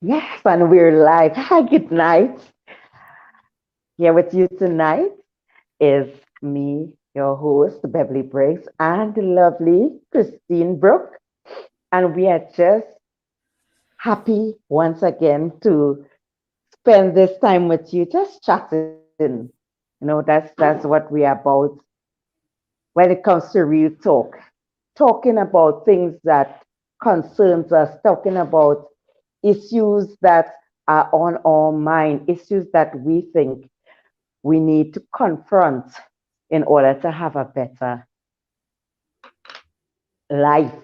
Yes, and we're live. Hi, good night. Here with you tonight is me, your host, Beverly Briggs, and the lovely Christine Brooke. And we are just happy once again to spend this time with you, just chatting. That's what we are about when it comes to real talk. Talking about things that concerns us, talking about issues that are on our mind, issues that we think we need to confront in order to have a better life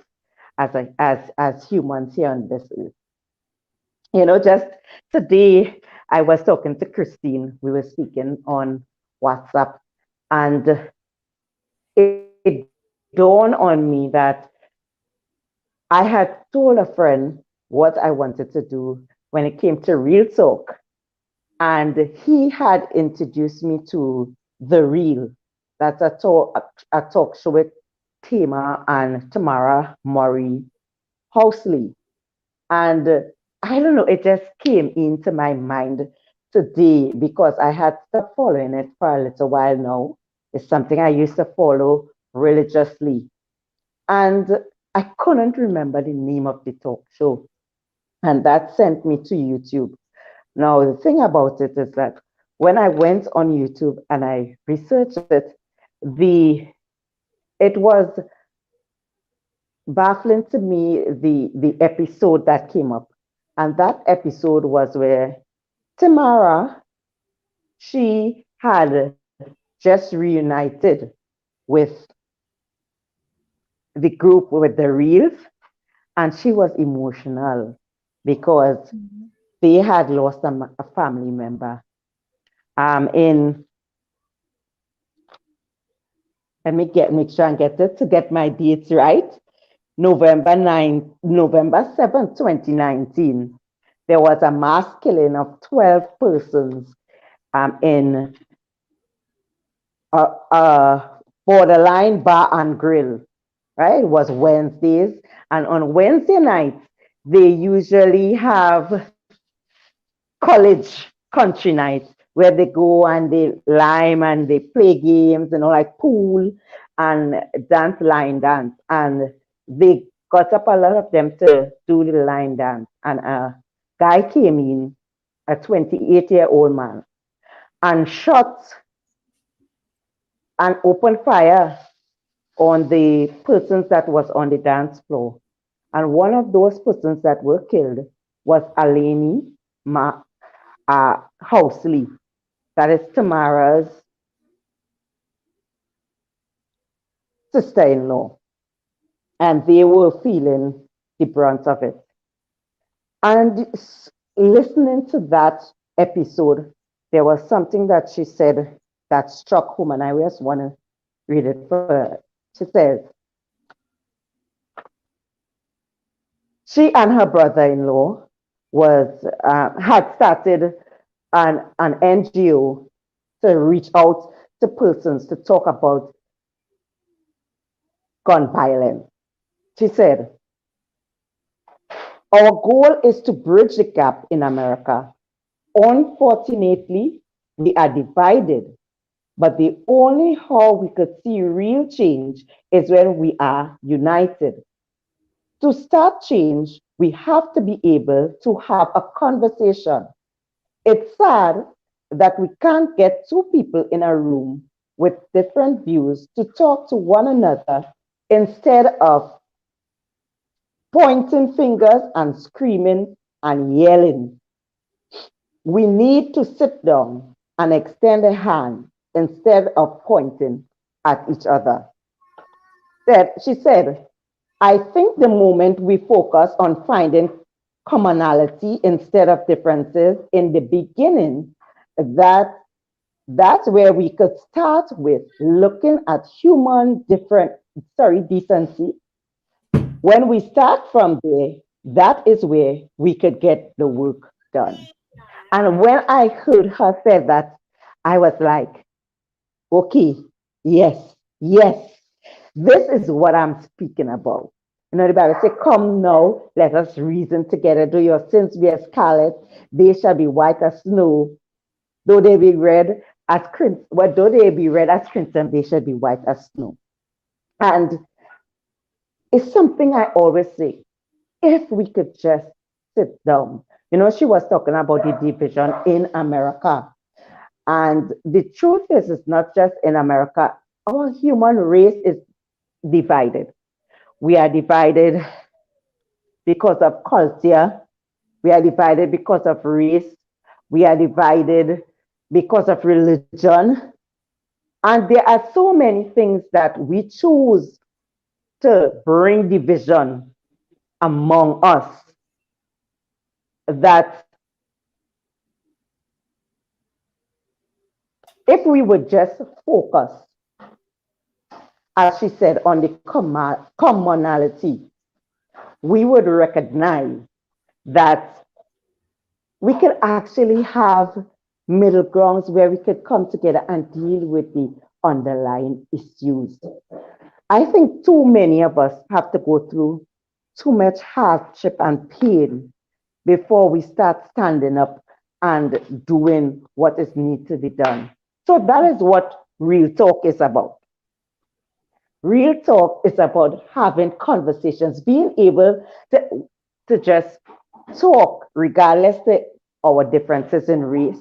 as humans here on this earth. Just today I was talking to Christine. We were speaking on WhatsApp, and it dawned on me that I had told a friend what I wanted to do when it came to real talk. And he had introduced me to The Real. That's a talk show with Tamara Murray Housley. And I don't know, it just came into my mind today because I had stopped following it for a little while now. It's something I used to follow religiously. And I couldn't remember the name of the talk show. And that sent me to YouTube. Now, the thing about it is that when I went on YouTube and I researched it, the it was baffling to me the episode that came up. And that episode was where Tamara, she had just reunited with the group with the Reels, and she was emotional because Mhm. they had lost a family member. In Let me get make sure I get it to get my dates right. November 7th, 2019, there was a mass killing of 12 persons in a borderline bar and grill, right? It was Wednesdays. And on Wednesday nights, they usually have college country nights where they go and they lime and they play games, like pool and dance, line dance. And they got up a lot of them to do the line dance. And a guy came in, a 28-year-old man, and shot and opened fire on the persons that was on the dance floor. And one of those persons that were killed was Aleni Housley. That is Tamara's sister-in-law. And they were feeling the brunt of it. And listening to that episode, there was something that she said that struck home, and I just want to read it for her. She says, she and her brother-in-law was had started an NGO to reach out to persons to talk about gun violence. She said, our goal is to bridge the gap in America. Unfortunately, we are divided, but the only how we could see real change is when we are united. To start change, we have to be able to have a conversation. It's sad that we can't get two people in a room with different views to talk to one another instead of pointing fingers and screaming and yelling. We need to sit down and extend a hand instead of pointing at each other. She said, I think the moment we focus on finding commonality instead of differences in the beginning, that that's where we could start with looking at decency. When we start from there, that is where we could get the work done. And when I heard her say that, I was like, okay, yes, yes, this is what I'm speaking about. You know, the Bible says, come now, let us reason together. Though your sins be as scarlet, they shall be white as snow. Though they be red as crimson, well, though they be red as crimson, they shall be white as snow. And it's something I always say. If we could just sit down, you know, she was talking about the division in America. And the truth is, it's not just in America. Our human race is divided. We are divided because of culture. We are divided because of race. We are divided because of religion. And there are so many things that we choose to bring division among us that if we would just focus, as she said, on the commonality, we would recognize that we could actually have middle grounds where we could come together and deal with the underlying issues. I think too many of us have to go through too much hardship and pain before we start standing up and doing what is need to be done. So that is what real talk is about. Real talk is about having conversations, being able to just talk regardless to our differences in race,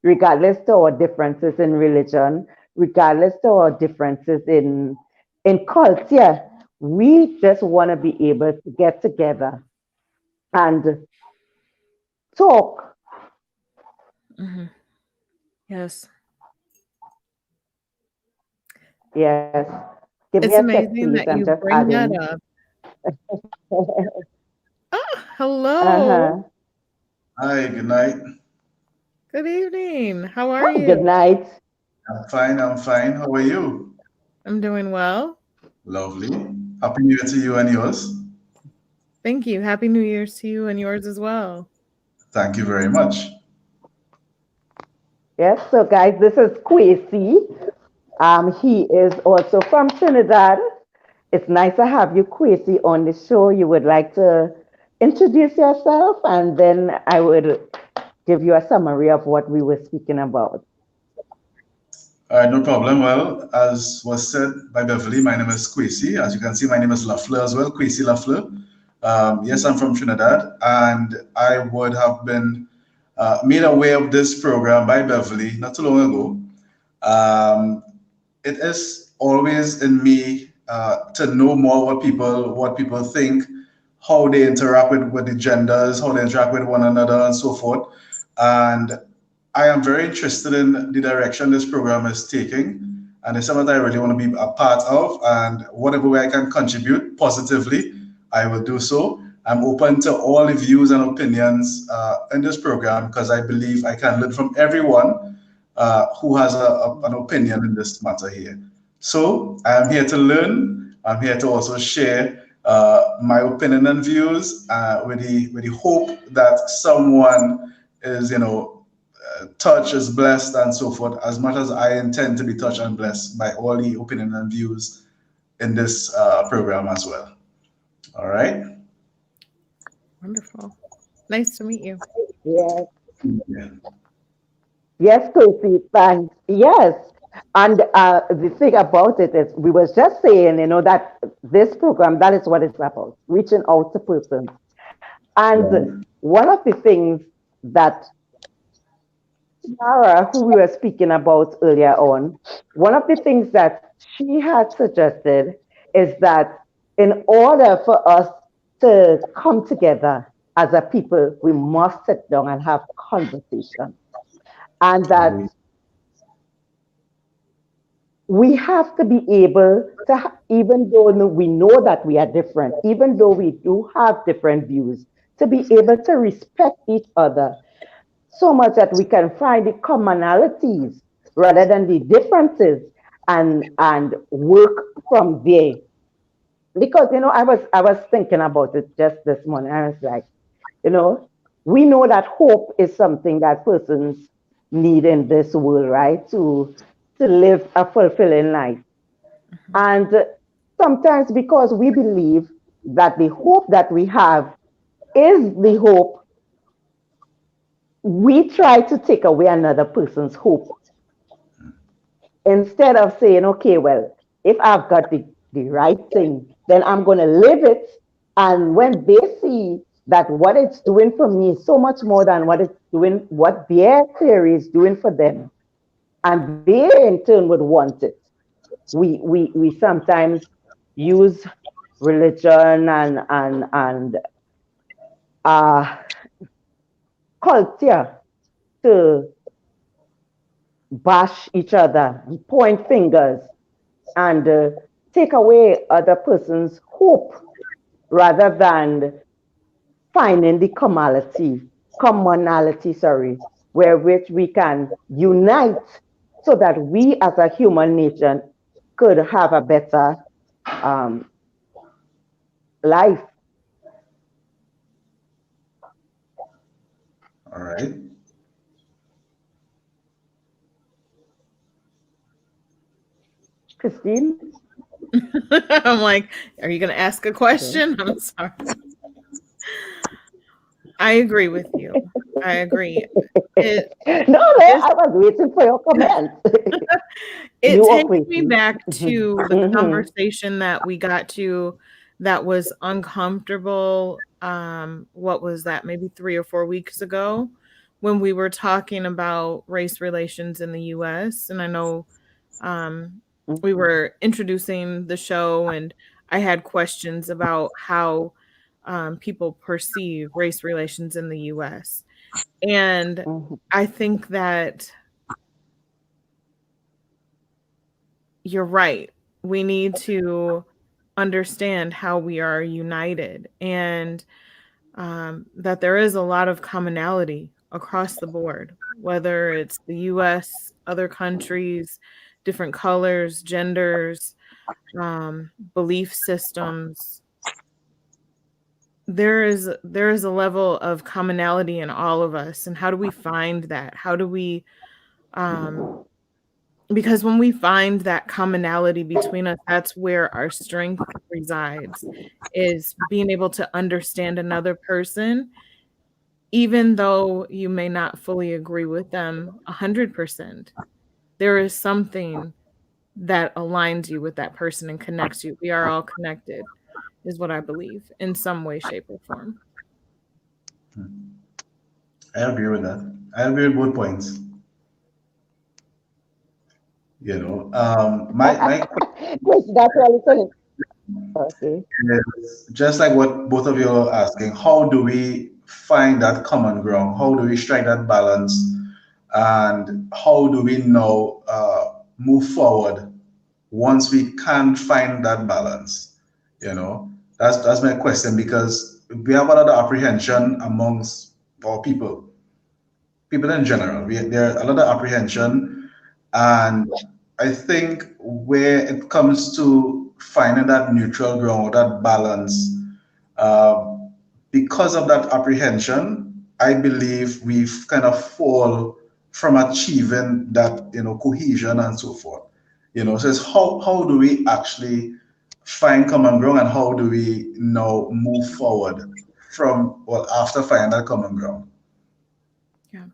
regardless to our differences in religion, regardless to our differences in culture. We just want to be able to get together and talk. Mm-hmm. Yes. Yes. Give me It's a sec, amazing please. that I'm you just bring that adding. up. Ah, hello. Uh-huh. Hi, good night. Good evening. How are Hi, good you? night. I'm fine, I'm fine. How are you? I'm doing well. Lovely. Happy New Year to you and yours. Thank you. Happy New Year's to you and yours as well. Thank you very much. Yes, so guys, this is Kwesi. He is also from Trinidad. It's nice to have you, Kwesi, on the show. You would like to introduce yourself, and then I would give you a summary of what we were speaking about. All right, no problem. Well, as was said by Beverly, my name is Kwesi. As you can see, my name is Lafleur as well, Kwesi Lafleur. Yes, I'm from Trinidad, and I would have been made aware of this program by Beverly not too long ago. Um, it is always in me to know more what people think, how they interact with the genders, how they interact with one another, and so forth. And I am very interested in the direction this program is taking, and it's something that I really want to be a part of. And whatever way I can contribute positively, I will do so. I'm open to all the views and opinions in this program because I believe I can learn from everyone who has an opinion in this matter here. So I'm here to learn. I'm here to also share my opinion and views with the hope that someone is, touched, is blessed, and so forth. As much as I intend to be touched and blessed by all the opinion and views in this program as well. All right. Wonderful. Nice to meet you. Yes, Yeah. yes, Kwesi, thanks. Yes. And the thing about it is, we was just saying, you know, that this program, that is what it's about, reaching out to persons. And Right. one of the things that Sarah, who we were speaking about earlier on, one of the things that she had suggested is that in order for us to come together as a people, we must sit down and have conversation. And that we have to be able to, even though we know that we are different, even though we do have different views, to be able to respect each other so much that we can find the commonalities rather than the differences and work from there. Because I was thinking about it just this morning. I was like, you know, we know that hope is something that persons need in this world, right? To live a fulfilling life. And sometimes because we believe that the hope that we have is the hope, we try to take away another person's hope instead of saying, okay, well, if I've got the right thing, then I'm going to live it. And when they see that what it's doing for me is so much more than what it's doing, what their theory is doing for them, and they in turn would want it. We sometimes use religion and culture to bash each other, point fingers, and take away other person's hope rather than finding the commonality, sorry, where which we can unite so that we as a human nation could have a better life. All right. Christine? I'm like, are you going to ask a question? I'm sorry. I agree with you. I agree. No, I was waiting for your comment. It takes me back to the conversation that we got to that was uncomfortable. What was that? Maybe 3 or 4 weeks ago when we were talking about race relations in the US. And I know we were introducing the show and I had questions about how people perceive race relations in the US. And I think that you're right. We need to understand how we are united and that there is a lot of commonality across the board, whether it's the US, other countries, different colors, genders, belief systems. There is a level of commonality in all of us. And how do we find that? How do we because when we find that commonality between us, that's where our strength resides, is being able to understand another person, even though you may not fully agree with them 100%. There is something that aligns you with that person and connects you. We are all connected, is what I believe, in some way, shape, or form. I agree with that. I agree with both points. You know, my Yes, that's what I'm saying. Okay. is just like what both of you are asking, how do we find that common ground? How do we strike that balance? And how do we now move forward once we can find that balance? You know, that's my question, because we have a lot of apprehension amongst our people in general. There are a lot of apprehension, and I think where it comes to finding that neutral ground or that balance, because of that apprehension, I believe we've kind of fall from achieving that, cohesion and so forth. So it's how do we actually find common ground, and how do we now move forward after finding that common ground? Yeah.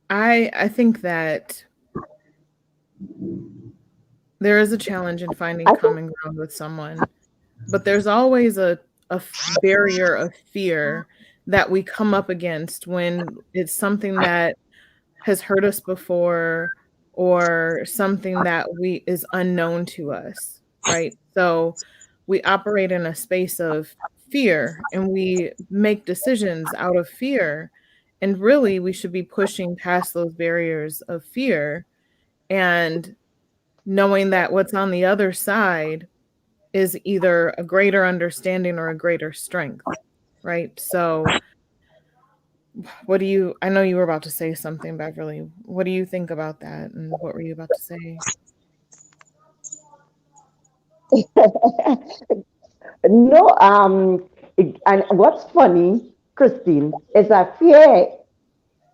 I think that there is a challenge in finding common ground with someone, but there's always a barrier of fear that we come up against when it's something that has hurt us before or something that is unknown to us, right? So we operate in a space of fear and we make decisions out of fear. And really, we should be pushing past those barriers of fear and knowing that what's on the other side is either a greater understanding or a greater strength, right? So I know you were about to say something, Beverly. What do you think about that? And what were you about to say? No, and what's funny, Christine, is that fear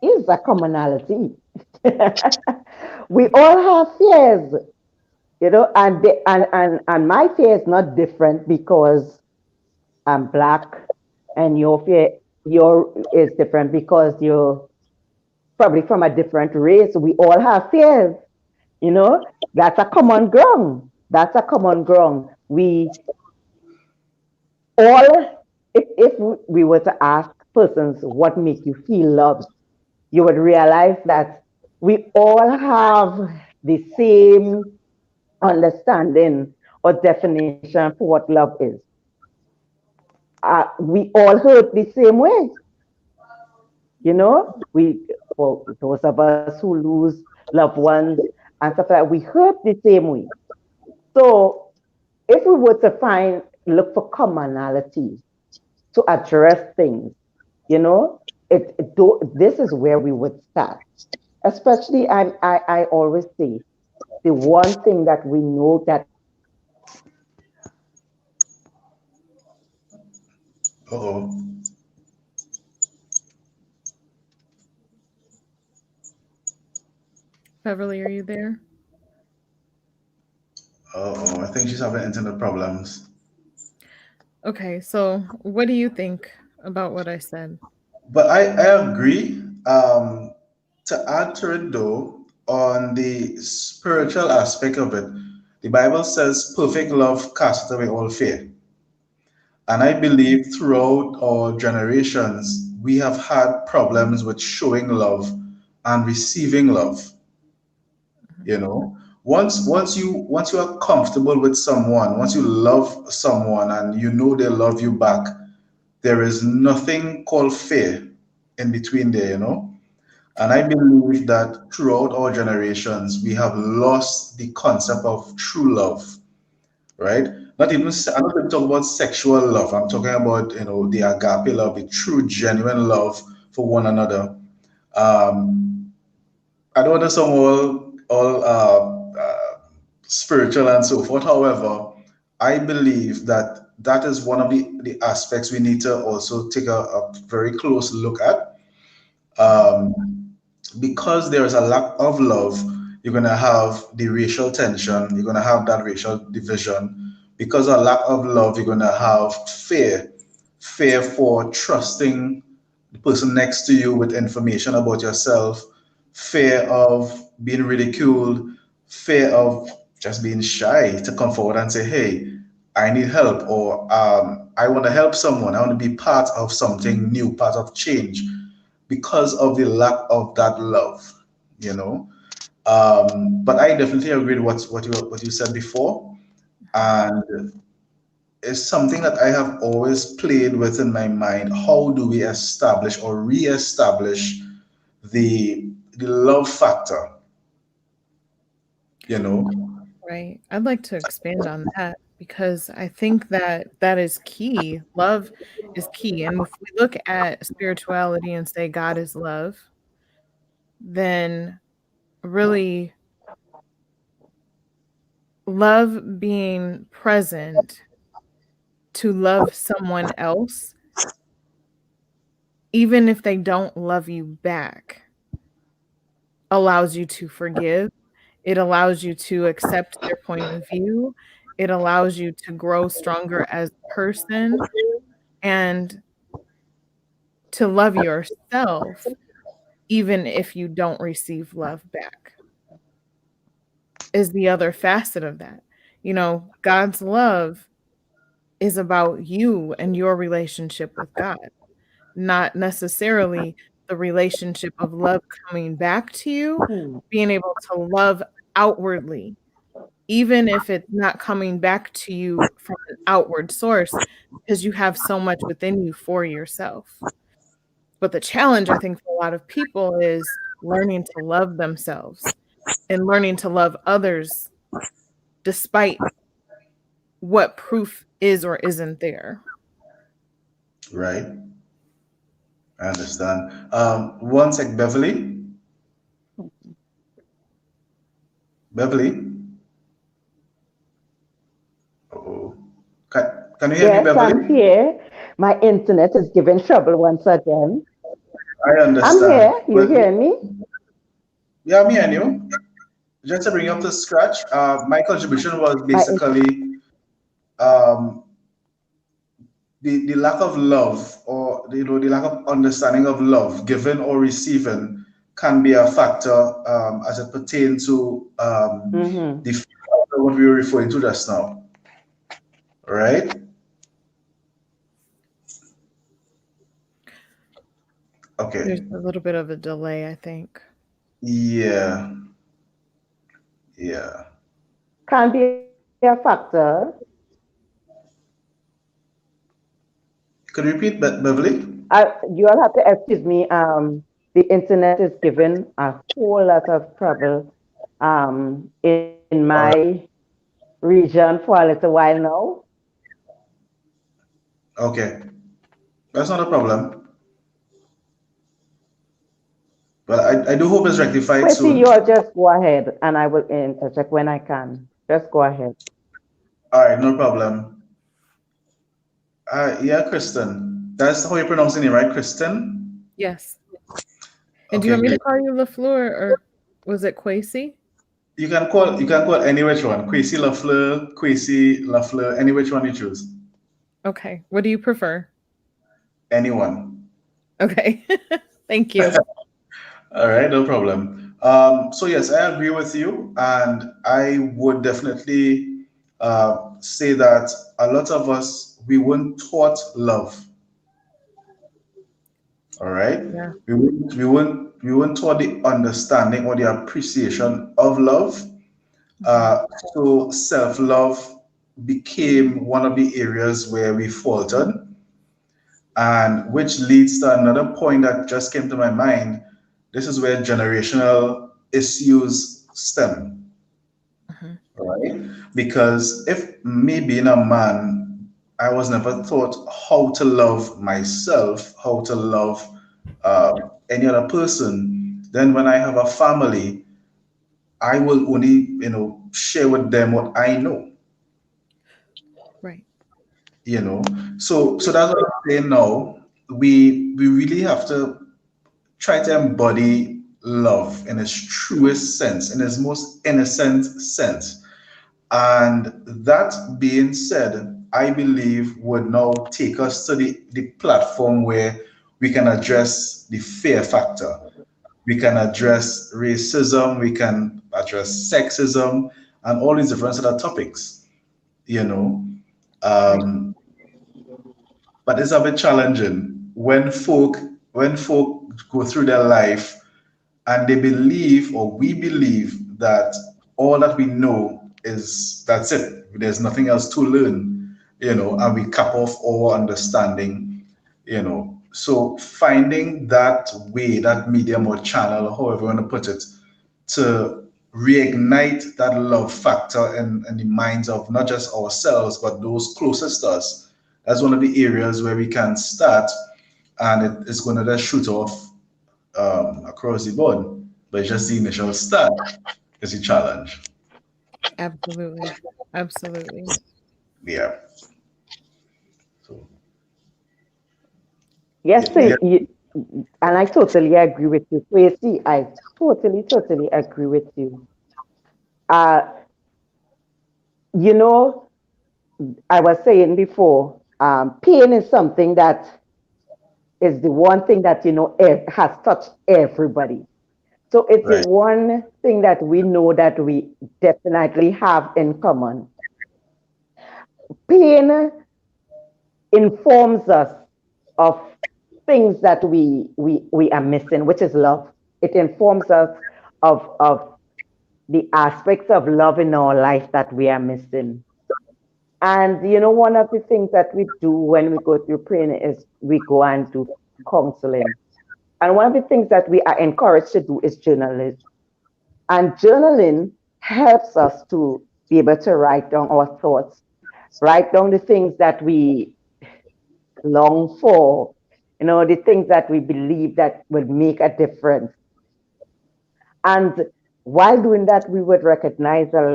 is a commonality. We all have fears. You know, and my fear is not different because I'm black, and your fear your is different because you're probably from a different race. We all have fears, you know. That's a common ground. That's a common ground. We all, if we were to ask persons what make you feel loved, you would realize that we all have the same understanding or definition for what love is. We all hurt the same way, you know. We, for those of us who lose loved ones and stuff like that, we hurt the same way. So if we were to look for commonalities to address things, you know, this is where we would start. Especially, I always say the one thing that we know that Uh-oh. Beverly, are you there? Uh-oh. I think she's having internet problems. Okay, so what do you think about what I said? But I agree. To add to it though, on the spiritual aspect of it, the Bible says perfect love casteth away all fear. And I believe throughout our generations, we have had problems with showing love and receiving love. You know, once you are comfortable with someone, once you love someone and you know they love you back, there is nothing called fear in between there, you know. And I believe that throughout our generations, we have lost the concept of true love, right? I'm not even talking about sexual love. I'm talking about, you know, the agape love, the true, genuine love for one another. Um, I don't want to sound all spiritual and so forth. However, I believe that that is one of the aspects we need to also take a very close look at. Um, because there is a lack of love, you're going to have the racial tension, you're going to have that racial division. Because of lack of love, you're going to have fear for trusting the person next to you with information about yourself, fear of being ridiculed, fear of just being shy to come forward and say, hey, I need help, or I want to help someone, I want to be part of something new, part of change, because of the lack of that love, you know. But I definitely agree with what you said before, and it's something that I have always played with in my mind. How do we establish or re-establish the love factor? You know, Right. I'd like to expand on that because I think that that is key. Love is key. And if we look at spirituality and say God is love, then really love being present to love someone else, even if they don't love you back, allows you to forgive. It allows you to accept their point of view. It allows you to grow stronger as a person and to love yourself, even if you don't receive love back, is the other facet of that. You know, God's love is about you and your relationship with God, not necessarily the relationship of love coming back to you, being able to love outwardly, even if it's not coming back to you from an outward source, because you have so much within you for yourself. But the challenge, I think, for a lot of people is learning to love themselves and learning to love others despite what proof is or isn't there. right? I understand. One sec, Beverly. Beverly. Oh, can you hear me, yes, Beverly? I'm here. My internet is giving trouble once again. I I'm understand. here. You hear me? Yeah, me and you. just to bring you up to scratch, my contribution was My in- basically um, the lack of love, or the lack of understanding of love, given or receiving, can be a factor as it pertains to Mhm. the what we were referring to just now, right? There's Okay. a little bit of a delay, I think. Yeah. Yeah. Can be a factor. Could you repeat that, Beverly? You all have to excuse me. The internet is giving a whole lot of trouble in All right. my region for a little while now. Okay. That's not a problem. But I do hope it's rectified Quincy, you soon. all just go ahead and I will interject when I can. Just go ahead. All right, no problem. Yeah, Kristen. That's how you pronounce your name, right? Kristen? Yes. And do you Okay, want me to great. call you LaFleur or was it Quasi? You can call any which one. Quasi Lafleur, Quasi Lafleur, any which one you choose. Okay. What do you prefer? Anyone. Okay. Thank you. All right, no problem. So yes, I agree with you, and I would definitely say that a lot of us we weren't taught love. All right, Yeah. we weren't taught the understanding or the appreciation of love. Mhm. So self-love became one of the areas where we faltered, and which leads to another point that just came to my mind. This is where generational issues stem, Mhm. right? Because if me being a man, I was never taught how to love myself, how to love any other person, then when I have a family, I will only, share with them what I know, Right. you know. So that's what I'm saying now. We really have to try to embody love in its truest sense, in its most innocent sense. And that being said, I believe would now take us to the platform where we can address the fear factor. We can address racism, we can address sexism, and all these different sort of topics, you know. Right. Um, but it's a bit challenging when folk go through their life and they believe, or we believe, that all that we know is that's it. There's nothing else to learn, and we cut off all understanding. So finding that way, that medium or channel, or however you want to put it, to reignite that love factor in the minds of not just ourselves but those closest to us. That's one of the areas where we can start, and it's going to just shoot off across the board. But it's just the initial start is a challenge. Absolutely. Absolutely. Yeah. So Yes, yeah, sir, yeah. and I totally agree with you. Tracy, I totally, totally agree with you. Uh, you know, I was saying before, pain is something that is the one thing that, has touched everybody. So it's the Right. one thing that we know that we definitely have in common. Pain informs us of things that we are missing, which is love. It informs us of the aspects of love in our life that we are missing. And one of the things that we do when we go through pain is we go and do counseling. And one of the things that we are encouraged to do is journaling. And journaling helps us to be able to write down our thoughts, write down the things that we long for, the things that we believe that will make a difference. And while doing that, we would recognize that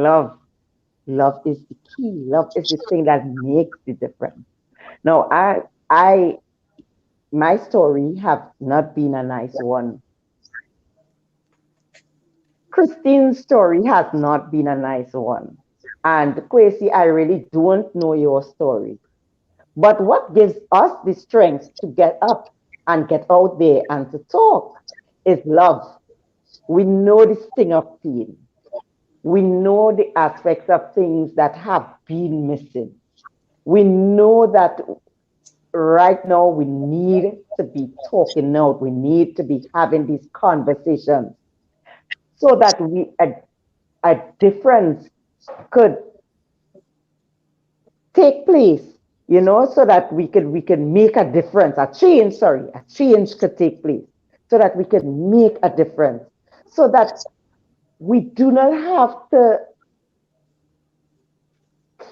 love is the key. Love is the thing that makes the difference. Now, my story have not been a nice one. Christine's story has not been a nice one. And Kwesi, I really don't know your story. But what gives us the strength to get up and get out there and to talk is love. We know the sting of pain. We know the aspects of things that have been missing. We know that right now we need to be talking out. We need to be having these conversations so that a difference could take place, so that we could make a difference. A change could take place so that we can make a difference. So that we do not have to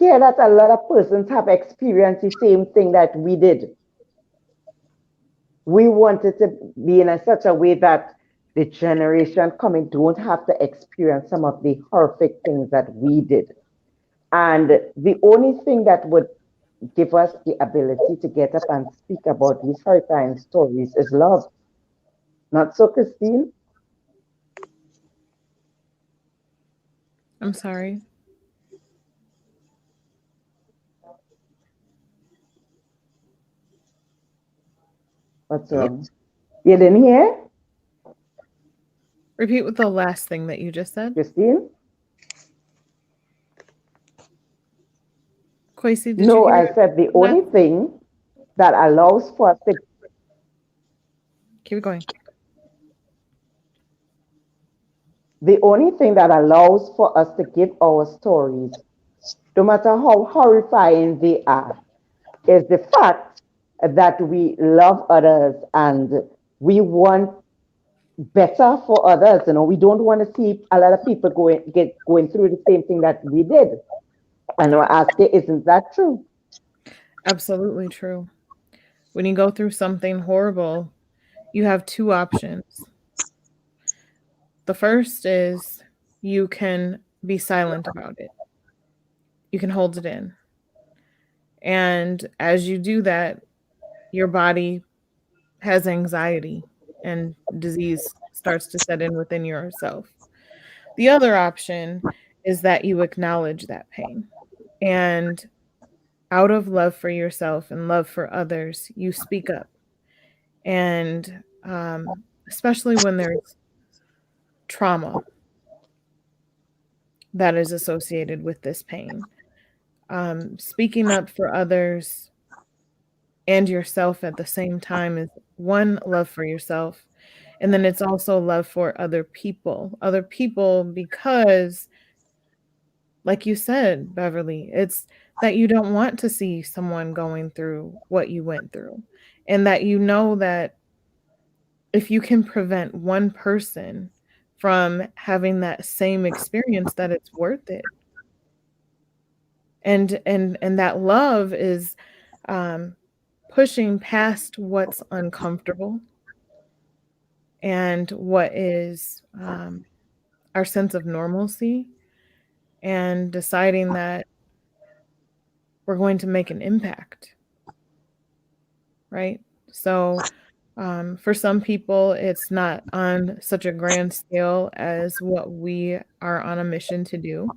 hear that a lot of persons have experienced the same thing that we did. We want it to be in such a way that the generation coming don't have to experience some of the horrific things that we did. And the only thing that would give us the ability to get up and speak about these horrifying stories is love. Not so, Christine? I'm sorry. What's wrong? You didn't hear? Repeat with the last thing that you just said. Christine? Kwesi, did No, you hear? I said the only thing that allows for us to Keep going. the only thing that allows for us to give our stories, no matter how horrifying they are, is the fact that we love others and we want better for others. We don't want to see a lot of people going through the same thing that we did. And we're asking, isn't that true? Absolutely true. When you go through something horrible, you have two options. The first is you can be silent about it. You can hold it in. And as you do that, your body has anxiety and disease starts to set in within yourself. The other option is that you acknowledge that pain. And out of love for yourself and love for others, you speak up. And especially when there's trauma that is associated with this pain, speaking up for others and yourself at the same time is one, love for yourself. And then it's also love for other people, because like you said, Beverly, it's that you don't want to see someone going through what you went through, and that you know that if you can prevent one person from having that same experience, that it's worth it. And that love is pushing past what's uncomfortable and what is our sense of normalcy, and deciding that we're going to make an impact, right? So for some people, it's not on such a grand scale as what we are on a mission to do,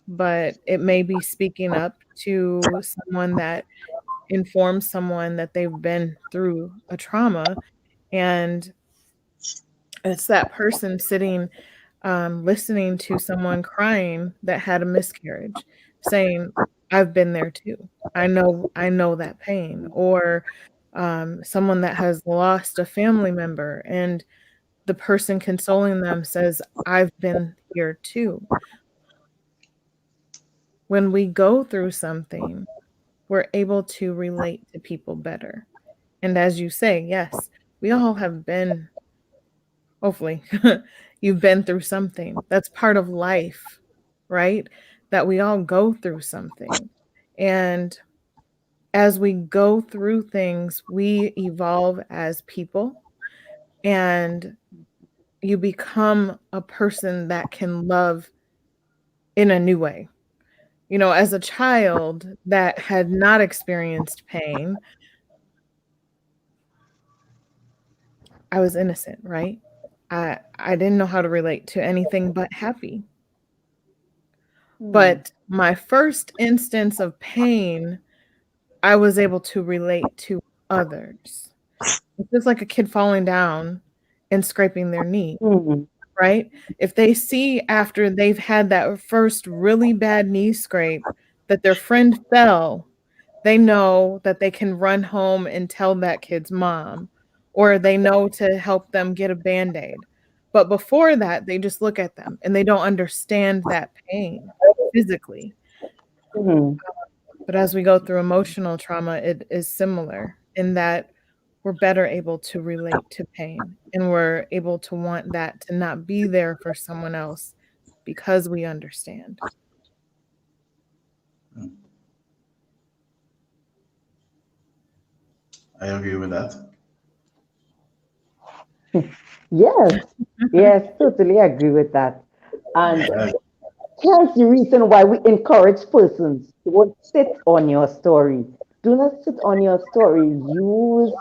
but it may be speaking up to someone that informs someone that they've been through a trauma, and it's that person sitting listening to someone crying that had a miscarriage, saying, I've been there too. I know that pain. Or someone that has lost a family member and the person consoling them says, I've been here too. When we go through something, we're able to relate to people better. And as you say, yes, we all have been, hopefully, you've been through something. That's part of life, right? That we all go through something. And as we go through things, we evolve as people, and you become a person that can love in a new way. As a child that had not experienced pain, I was innocent, right? I didn't know how to relate to anything but happy. Mm. But my first instance of pain, I was able to relate to others. It's just like a kid falling down and scraping their knee, Mm. right? If they see after they've had that first really bad knee scrape that their friend fell, they know that they can run home and tell that kid's mom, or they know to help them get a Band-Aid. But before that, they just look at them and they don't understand that pain physically. Mm. But as we go through emotional trauma, it is similar in that we're better able to relate to pain and we're able to want that to not be there for someone else because we understand. I agree with that. Yes, yes, totally agree with that. And Uh, here's the reason why we encourage persons to not sit on your story. Do not sit on your story. Use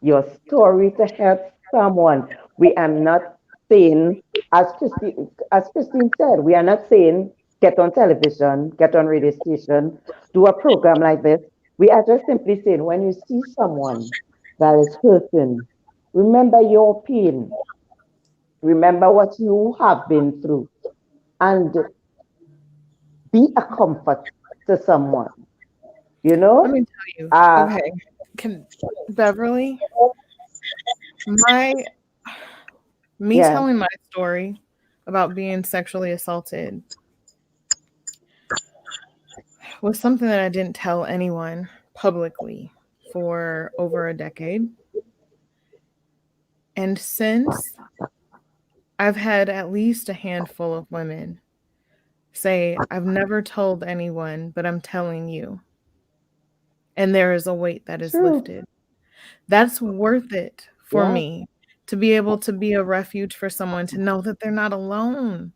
your story to help someone. We are not saying, as Christine said, we are not saying get on television, get on radio station, do a program like this. We are just simply saying when you see someone that is hurting, remember your pain. Remember what you have been through and be a comfort to someone, you Let me know? tell you. Uh, Okay. Can Beverly, my me yeah, telling my story about being sexually assaulted was something that I didn't tell anyone publicly for over a decade. And since I've had at least a handful of women say, I've never told anyone, but I'm telling you. And there is a weight that is true. lifted. That's worth it for Yeah. me to be able to be a refuge for someone to know that they're not alone.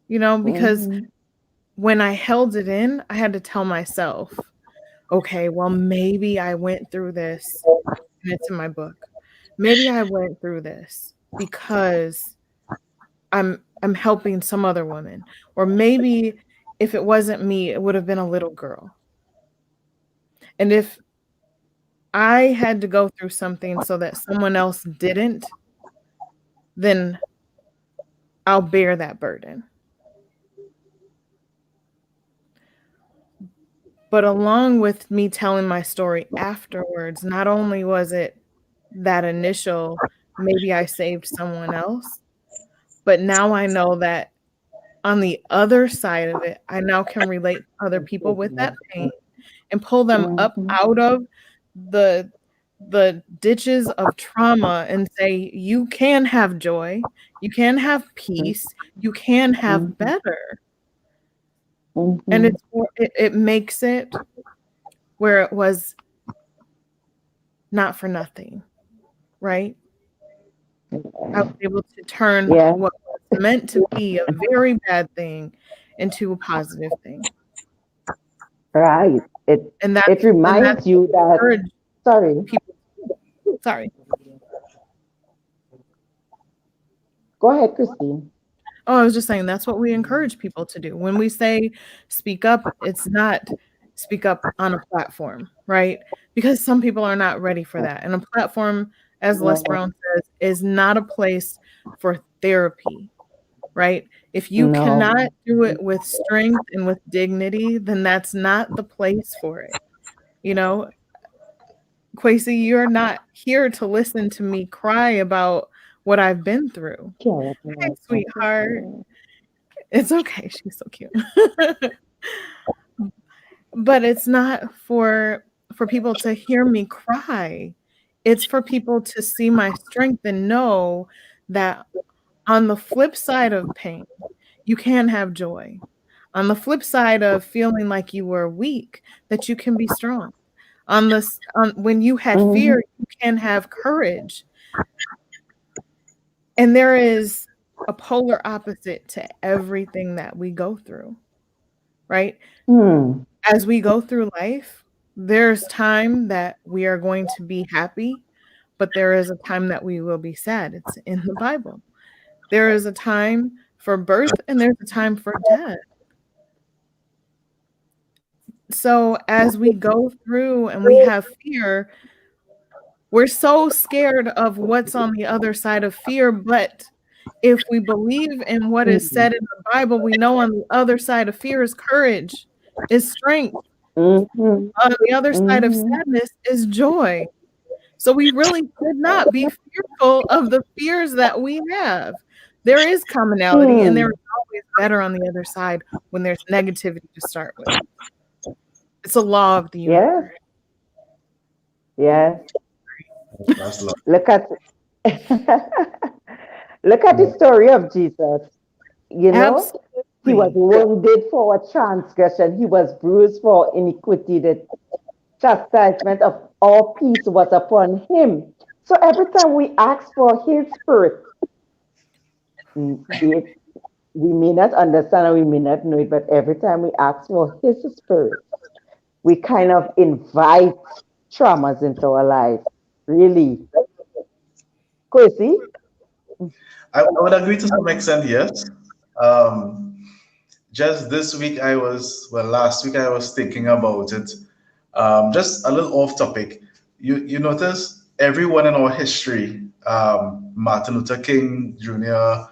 Because Hmm. when I held it in, I had to tell myself, okay, well, maybe I went through this, and it's in my book. Maybe I went through this because I'm helping some other woman. Or maybe if it wasn't me, it would have been a little girl. And if I had to go through something so that someone else didn't, then I'll bear that burden. But along with me telling my story afterwards, not only was it that initial, maybe I saved someone else, but now I know that on the other side of it, I now can relate to other people with that pain and pull them up Hmm. out of the ditches of trauma and say, you can have joy, you can have peace, you can have Hmm. better. And Hmm. it makes it where it was not for nothing, right? I was able to turn Yeah, what was meant to be a very bad thing into a positive thing. right. And It that's reminds what you we that, encourage sorry, people. Sorry. go ahead, Christine. Oh, I was just saying that's what we encourage people to do. When we say speak up, it's not speak up on a platform, right? Because some people are not ready for that. And a platform, as Les No, Brown says, is not a place for therapy, right? If you no. cannot do it with strength and with dignity, then that's not the place for it. You know, Kwesi, you're not here to listen to me cry about what I've been through. Care Hey, about that. sweetheart. It's okay. She's so cute. But it's not for people to hear me cry. It's for people to see my strength and know that on the flip side of pain, you can have joy. On the flip side of feeling like you were weak, that you can be strong. When you had Hmm. fear, you can have courage. And there is a polar opposite to everything that we go through, right? Hmm. As we go through life, there's time that we are going to be happy, but there is a time that we will be sad. It's in the Bible. There is a time for birth and there's a time for death. So as we go through and we have fear, we're so scared of what's on the other side of fear. But if we believe in what is said in the Bible, we know on the other side of fear is courage, is strength. On the other side of sadness is joy. So we really should not be fearful of the fears that we have. There is commonality, and there is always better on the other side when there's negativity to start with. It's a law of the universe. Yes. That's love. Look at look at the story of Jesus. You know, he was wounded for a transgression. He was bruised for iniquity. The chastisement of all peace was upon him. So every time we ask for his spirit, we may not understand or we may not know it, but every time we ask for his spirit, we kind of invite traumas into our life. Really. Kwesi? I would agree to some extent, yes. Just this week, last week I was thinking about it. Just a little off topic. You notice everyone in our history, Martin Luther King Jr.,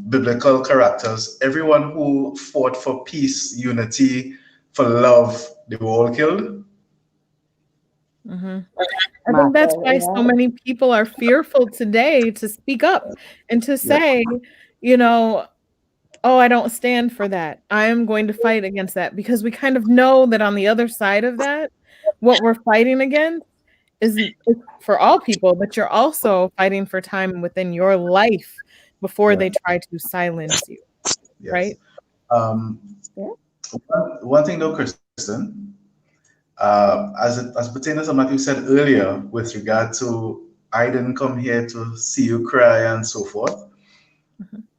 biblical characters, everyone who fought for peace, unity, for love, they were all killed. I think that's why so many people are fearful today to speak up and to say, you know, oh, I don't stand for that. I am going to fight against that, because we kind of know that on the other side of that, what we're fighting against is for all people, but you're also fighting for time within your life before they try to silence you. Yes. Right? One thing though, Kristen, as pertains to what you said earlier with regard to I didn't come here to see you cry and so forth.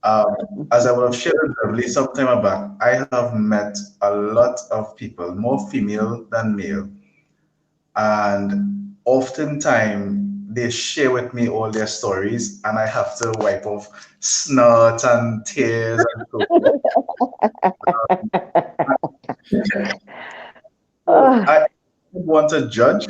As I would have shared with Beverly some time back, I have met a lot of people, more female than male, and oftentimes they share with me all their stories, and I have to wipe off snot and tears and so forth. I don't want to judge,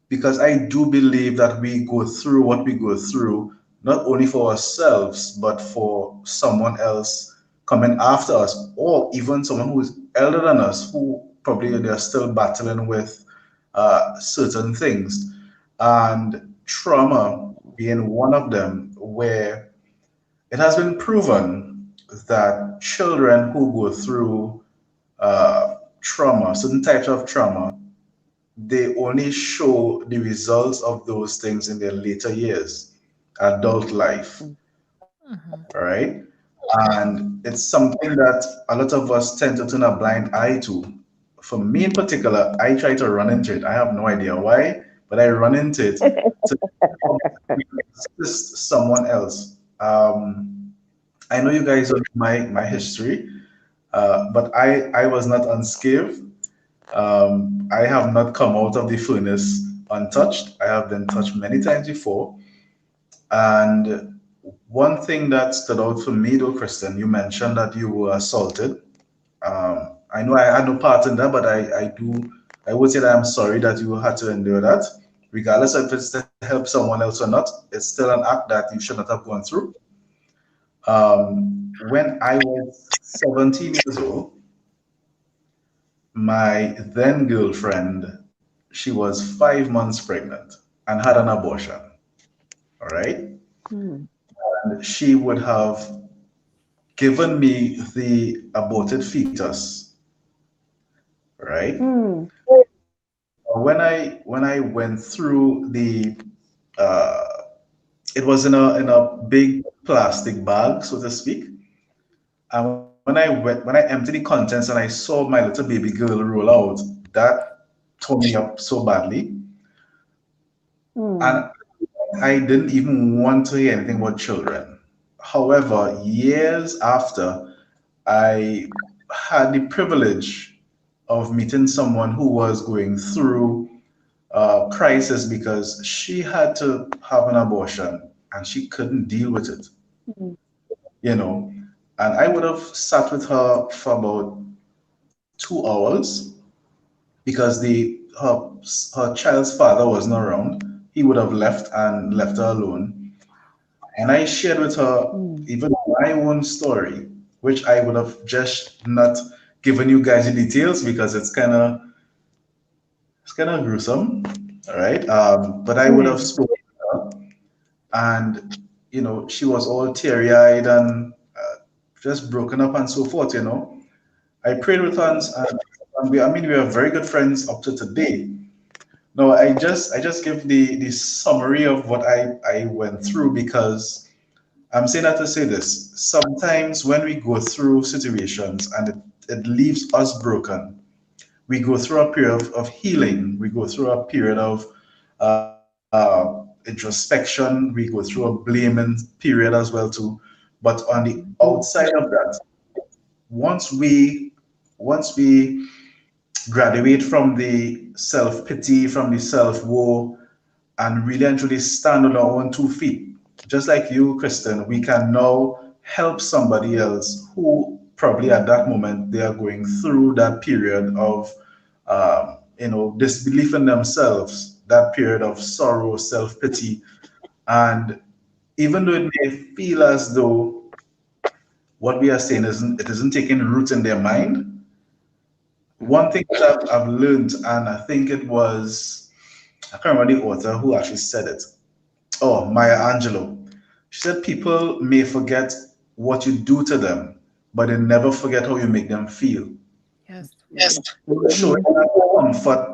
because I do believe that we go through what we go through, not only for ourselves, but for someone else coming after us, or even someone who is elder than us, who probably they're still battling with certain things. And trauma being one of them, where it has been proven that children who go through trauma, certain types of trauma, they only show the results of those things in their later years, adult life, right? And it's something that a lot of us tend to turn a blind eye to. For me in particular, I try to run into it. I have no idea why, but I run into it to assist someone else. I know you guys know my history, but I was not unscathed. I have not come out of the furnace untouched. I have been touched many times before. And one thing that stood out for me, though, Kristen, you mentioned that you were assaulted. I know I had no part in that, but I would say that I'm sorry that you had to endure that. Regardless of if it's to help someone else or not, it's still an act that you should not have gone through. When I was 17 years old, my then girlfriend, she was 5 months pregnant and had an abortion. All right. And she would have given me the aborted fetus. Right. When I went through the it was in a big plastic bag, so to speak. And when I emptied the contents and I saw my little baby girl roll out, that tore me up so badly. And I didn't even want to hear anything about children. However, years after, I had the privilege of meeting someone who was going through crisis because she had to have an abortion and she couldn't deal with it, Mm. you know. And I would have sat with her for about 2 hours because her child's father wasn't around. He would have left and left her alone. And I shared with her Mm. even my own story, which I would have just not given you guys the details because it's kind of gruesome, all right? But I would have Mm. spoken to her, and she was all teary-eyed and just broken up and so forth. I prayed with her, and we are very good friends up to today. No, I just give the summary of what I went through because I'm saying that to say this. Sometimes when we go through situations and it leaves us broken, we go through a period of healing. We go through a period of introspection. We go through a blaming period as well too. But on the Mm. outside of that, once we once we graduate from the self pity, from the self woe, and really and truly stand on our own 2 feet. Just like you, Kristen, we can now help somebody else who probably at that moment they are going through that period of, disbelief in themselves, that period of sorrow, self pity. And even though it may feel as though what we are saying isn't taking root in their mind, one thing that I've learned, and I think it was, I can't remember the author who actually said it. Oh, Maya Angelou. She said people may forget what you do to them, but they never forget how you make them feel. Yes. Yes. Showing Mhm. them comfort,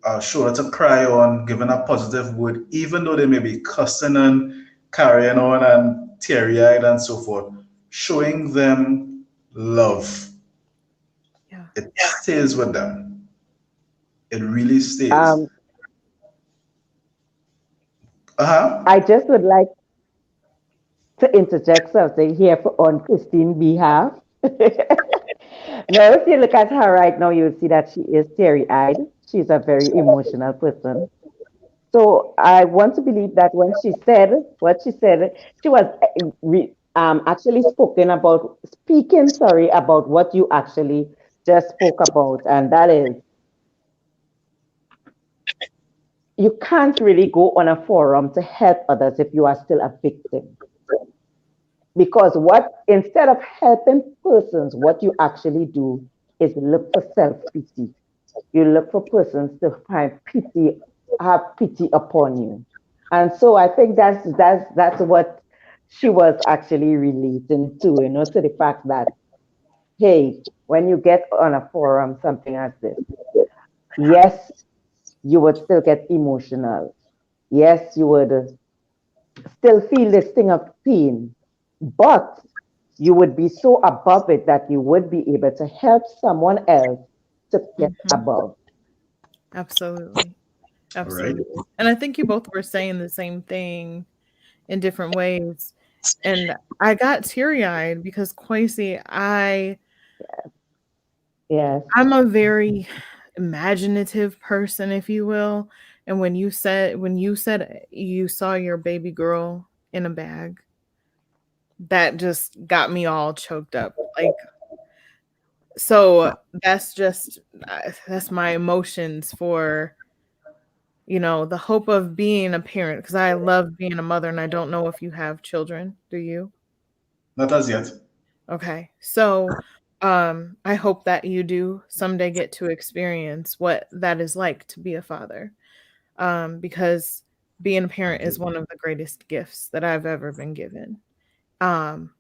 a shoulder to cry on, giving a positive word, even though they may be cussing and carrying on and teary eyed and so forth. Showing them love. Yeah. It stays with them. It really stays. Um, Uh huh. I just would like to interject something here on Christine's behalf. Now, if you look at her right now, you'll see that she is teary-eyed. She's a very emotional person. So I want to believe that when she said what she said, she was actually speaking, sorry, about what you actually just spoke about, and that is you can't really go on a forum to help others if you are still a victim. Because what instead of helping persons, what you actually do is look for self-pity. You look for persons to find pity, have pity upon you. And so I think that's what she was actually relating to, to the fact that, hey, when you get on a forum, something as this, yes, you would still get emotional. Yes, you would still feel this thing of pain, but you would be so above it that you would be able to help someone else to get Hmm. above. Absolutely. All right. Absolutely. And I think you both were saying the same thing in different ways. And I got teary-eyed because Kwesi, Yes. I'm a very imaginative person, if you will. And when you said you saw your baby girl in a bag, that just got me all choked up. Like, so that's my emotions for, the hope of being a parent, because I love being a mother, and I don't know if you have children. Do you? Not as yet. Okay. So, I hope that you do someday get to experience what that is like to be a father. Because being a parent is one of the greatest gifts that I've ever been given. Um,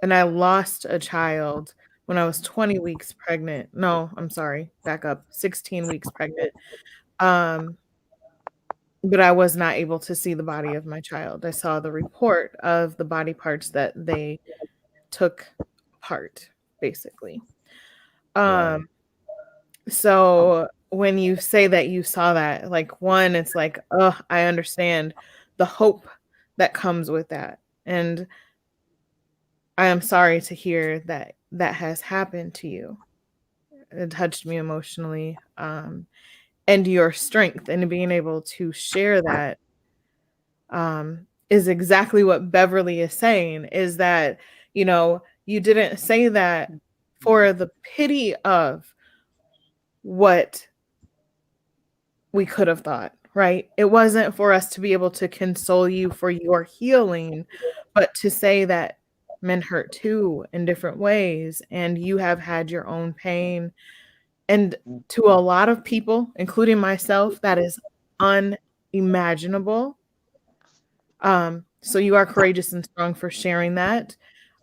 and I lost a child when I was 20 weeks pregnant. No, I'm sorry, back up, 16 weeks pregnant. Um, but I was not able to see the body of my child. I saw the report of the body parts that they took apart, basically. Wow. Um, so when you say that you saw that, like, one, it's like, oh, I understand the hope that comes with that. And I am sorry to hear that that has happened to you. It touched me emotionally. and your strength, and being able to share that is exactly what Beverly is saying, is that, you didn't say that for the pity of what we could have thought, right? It wasn't for us to be able to console you for your healing, but to say that men hurt too in different ways, and you have had your own pain. And to a lot of people, including myself, that is unimaginable. So you are courageous and strong for sharing that.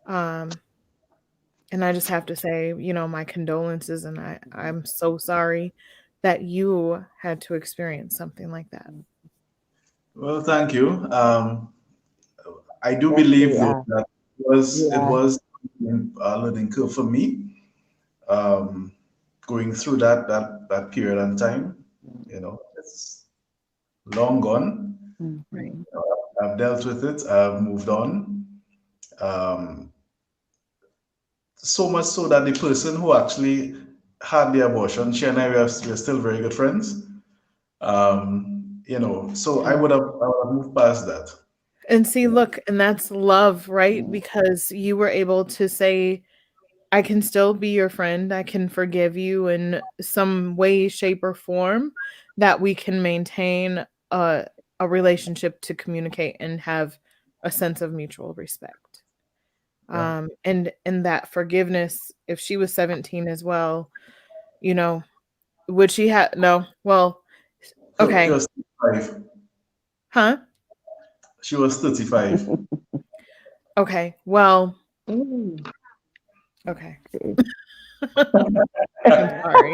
And I just have to say, my condolences, and I'm so sorry that you had to experience something like that. Well, thank you. I do Yes, believe we though are. that We it are. was a learning curve for me, going through that period and time. It's long gone. Right. Mhm. I've dealt with it. I've moved on. Um, so much so that the person who actually had the abortion, she and we're still very good friends. So I would have moved past that. And see, look, and that's love, right? Because you were able to say, I can still be your friend. I can forgive you in some way, shape, or form, that we can maintain a relationship to communicate and have a sense of mutual respect. Yeah. And that forgiveness, if she was 17 as well, would she have, no, well, So she okay, was 35. huh? She was 35. Okay, well, Mm. okay. I'm sorry.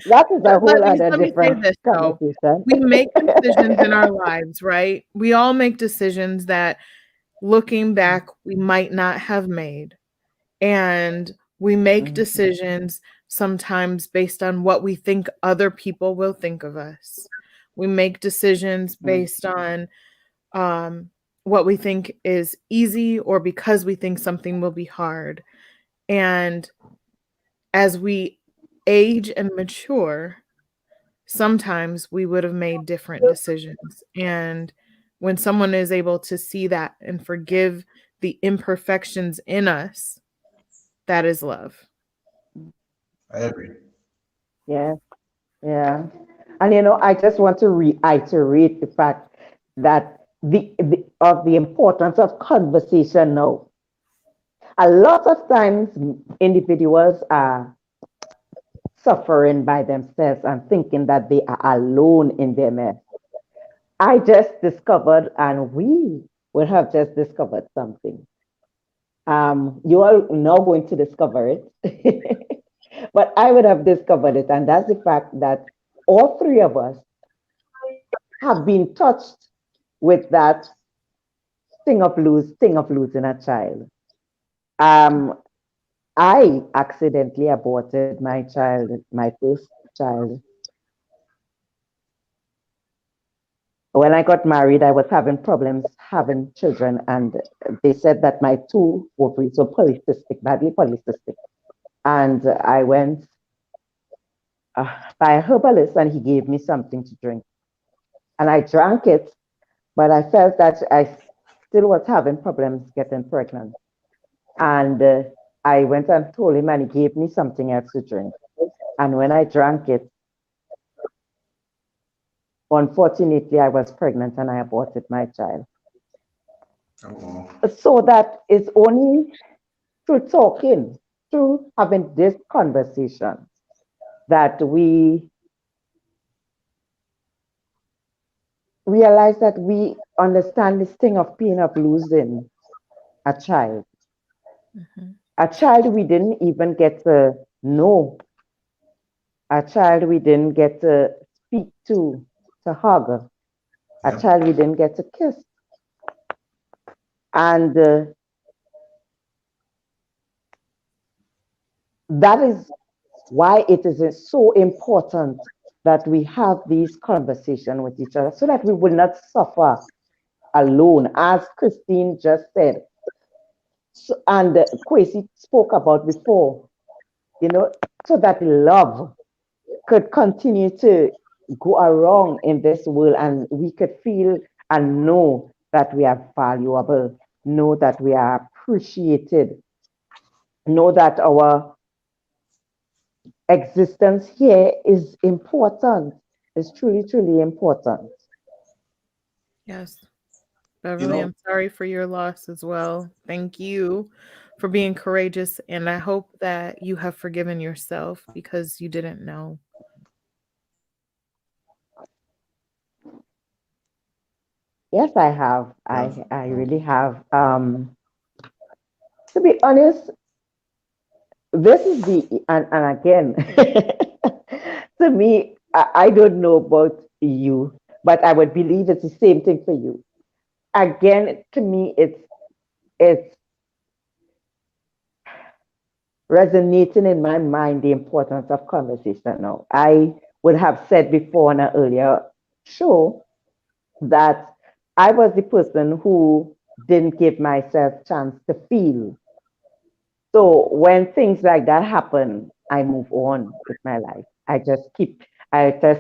That is a Let, whole let me other let me say different this though. conversation. We make decisions in our lives, right? We all make decisions that, looking back, we might not have made. And we make Mhm. decisions sometimes based on what we think other people will think of us. We make decisions based on what we think is easy, or because we think something will be hard. And as we age and mature, sometimes we would have made different decisions. And when someone is able to see that and forgive the imperfections in us, that is love. I agree. Yeah, yeah. And I just want to reiterate the fact that the importance of conversation now. A lot of times individuals are suffering by themselves and thinking that they are alone in their mess. I just discovered, and we will have just discovered something. You are now going to discover it. But I would have discovered it, and that's the fact that all three of us have been touched with that thing of losing a child. Um, I accidentally aborted my child, my first child. When I got married, I was having problems having children, and they said that my two ovaries were polycystic, badly polycystic. And I went by a herbalist, and he gave me something to drink. And I drank it, but I felt that I still was having problems getting pregnant. And I went and told him, and he gave me something else to drink. And when I drank it, unfortunately, I was pregnant and I aborted my child. Oh, So that is only through talking, through having this conversation, that we realize that we understand this thing of pain of losing a child. Mhm. A child we didn't even get to know, a child we didn't get to speak to hug, a yep. child we didn't get to kiss. And that is why it is so important that we have these conversations with each other so that we will not suffer alone, as Christine just said. So, and Kwesi spoke about before, so that love could continue to go along in this world and we could feel and know that we are valuable, know that we are appreciated, know that our existence here is important, is truly, truly important. Yes. You Beverly, know, I'm sorry for your loss as well. Thank you for being courageous. And I hope that you have forgiven yourself because you didn't know. Yes, I have. I really have. To be honest, this is and again, to me, I don't know about you, but I would believe it's the same thing for you. Again, to me, it's resonating in my mind the importance of conversation now. I would have said before in an earlier show that I was the person who didn't give myself chance to feel. So when things like that happen, I move on with my life. I just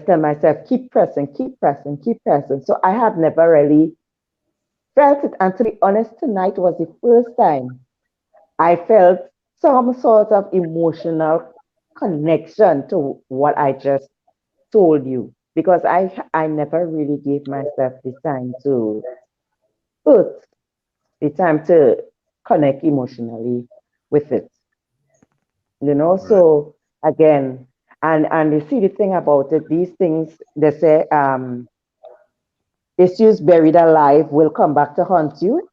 tell myself, keep pressing, keep pressing, keep pressing. So I have never really felt it. And to be honest, tonight was the first time I felt some sort of emotional connection to what I just told you. Because I never really gave myself the time to put the time to connect emotionally with it. right, So again, and you see the thing about it, these things they say issues buried alive will come back to haunt you.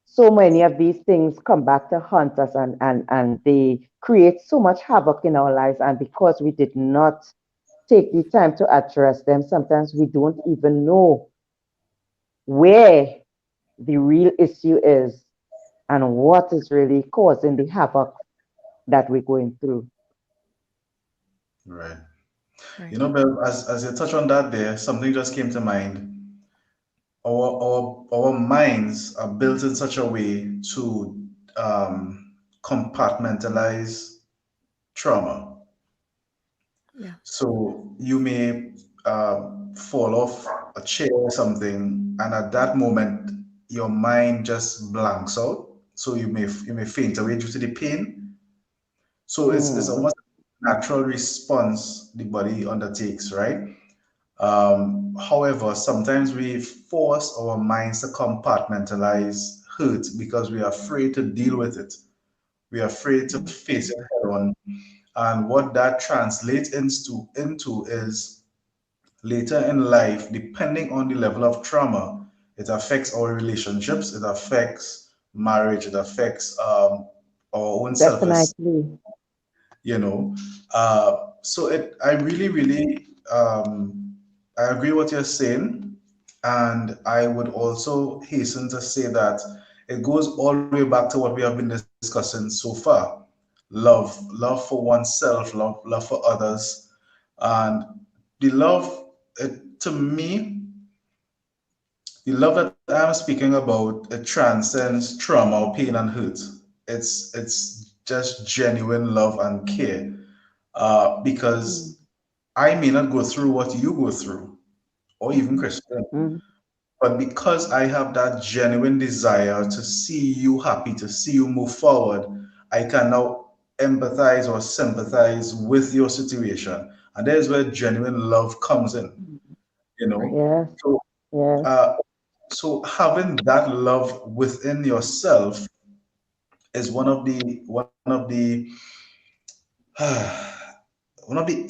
So many of these things come back to haunt us, and they create so much havoc in our lives, and because we did not take the time to address them, sometimes we don't even know where the real issue is and what is really causing the havoc that we're going through. right. Right. You know, Bev, as you touch on that there, something just came to mind. Our minds are built in such a way to compartmentalize trauma. Yeah. So you may fall off a chair or something, and at that moment, your mind just blanks out. So you may faint away due to the pain. So it's Mm, almost a natural response the body undertakes, right? However, sometimes we force our minds to compartmentalize hurt because we are afraid to deal with it. We are afraid to face it head on. And what that translates into is later in life, depending on the level of trauma, it affects our relationships, it affects marriage, it affects our own self-esteem, definitely. you know. So I really, really, I agree what you're saying, and I would also hasten to say that it goes all the way back to what we have been discussing so far. Love for oneself, love for others, and the love, to me, the love that I'm speaking about, it transcends trauma or pain and hurt. It's just genuine love and care. Mm, Because I may not go through what you go through, or even Christian, mm, but because I have that genuine desire to see you happy, to see you move forward, I can now empathize or sympathize with your situation. And there's where genuine love comes in, you Right. know. yes, So, yes. uh, so having that love within yourself is one of the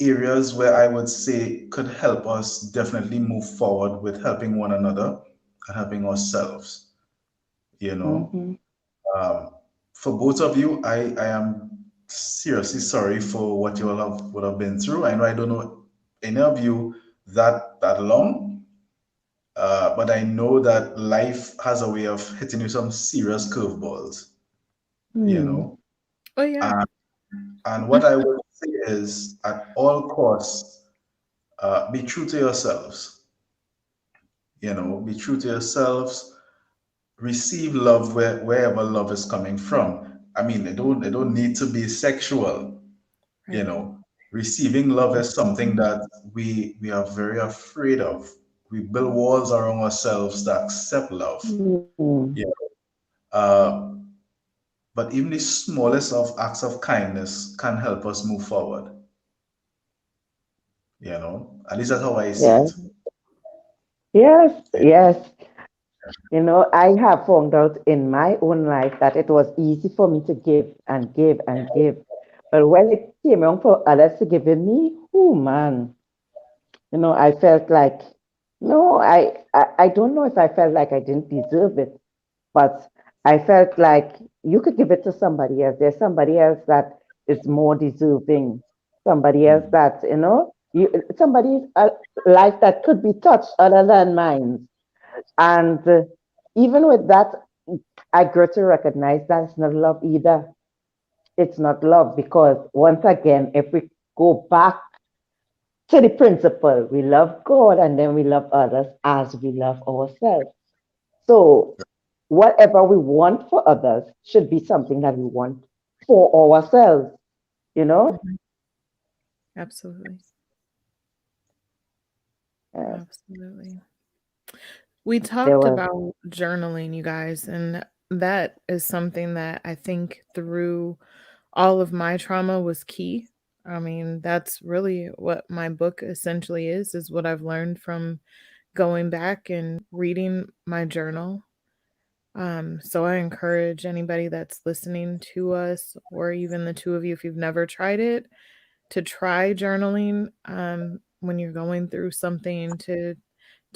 areas where I would say could help us definitely move forward with helping one another and helping ourselves. You know, Hmm. um, for both of you, I am seriously sorry for what you all would have been through. I know I don't know any of you that long, but I know that life has a way of hitting you some serious curveballs. You Hmm. know, Oh, yeah. and and what I would say is, at all costs, be true to yourselves. You know, be true to yourselves. Receive love wherever love is coming from. I mean, they don't need to be sexual. You Right. know, receiving love is something that we are very afraid of. We build walls around ourselves to accept love. Mm. Yeah. Uh, but even the smallest of acts of kindness can help us move forward. At least that's how I see Yes, it. yes, yes. I have found out in my own life that it was easy for me to give and give and give. But when it came around for others to give in me, oh man, I felt like, no, I don't know if I felt like I didn't deserve it, but I felt like you could give it to somebody else. There's somebody else that is more deserving, somebody else Mm. that, somebody's life that could be touched other than mine. And even with that, I got to recognize that it's not love either. It's not love because once again, if we go back to the principle, we love God and then we love others as we love ourselves. So whatever we want for others should be something that we want for ourselves, you know? Mhm. Absolutely. Yes, Absolutely. We there talked was. about journaling, you guys, and that is something that I think through all of my trauma was key. I mean, that's really what my book essentially is what I've learned from going back and reading my journal. So I encourage anybody that's listening to us, or even the two of you, if you've never tried it, to try journaling when you're going through something, to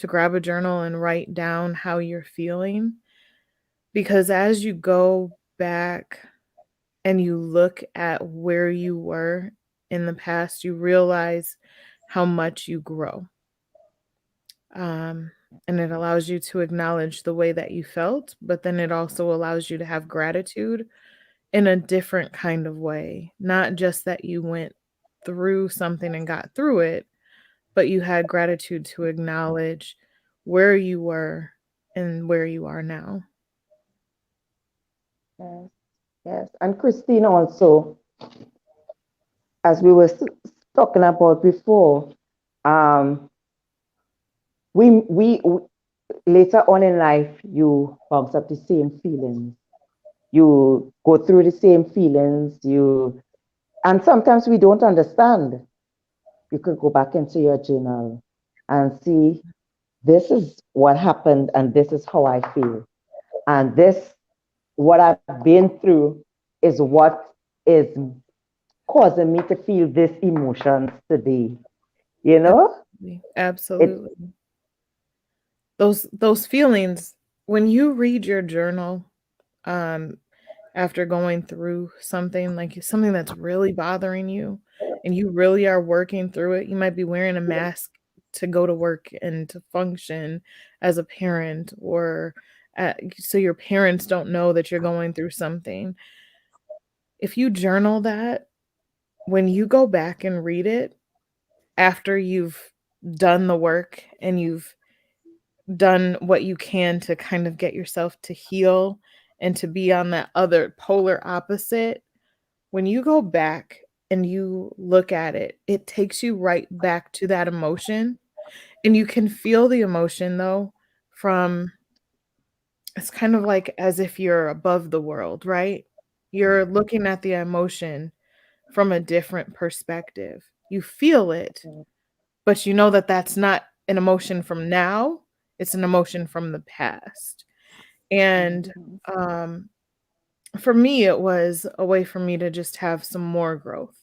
grab a journal and write down how you're feeling. Because as you go back and you look at where you were in the past, you realize how much you grow. Um, and it allows you to acknowledge the way that you felt, but then it also allows you to have gratitude in a different kind of way. Not just that you went through something and got through it, but you had gratitude to acknowledge where you were and where you are now. Yes, yes. And Christine also, as we were talking about before, um, we later on in life, you bounce up the same feelings. You go through the same feelings. And sometimes we don't understand. You could go back into your journal and see this is what happened and this is how I feel. And this, what I've been through, is what is causing me to feel this emotions today. You know? Absolutely. It's Absolutely. Those feelings, when you read your journal, um, after going through something like something that's really bothering you and you really are working through it, you might be wearing a mask to go to work and to function as a parent, or so your parents don't know that you're going through something. If you journal that, when you go back and read it after you've done the work and you've done what you can to kind of get yourself to heal and to be on that other polar opposite, when you go back and you look at it, it takes you right back to that emotion. And you can feel the emotion though from, it's kind of like as if you're above the world, right? You're looking at the emotion from a different perspective. You feel it, but you know that that's not an emotion from now, it's an emotion from the past. And Mhm. um, for me, it was a way for me to just have some more growth,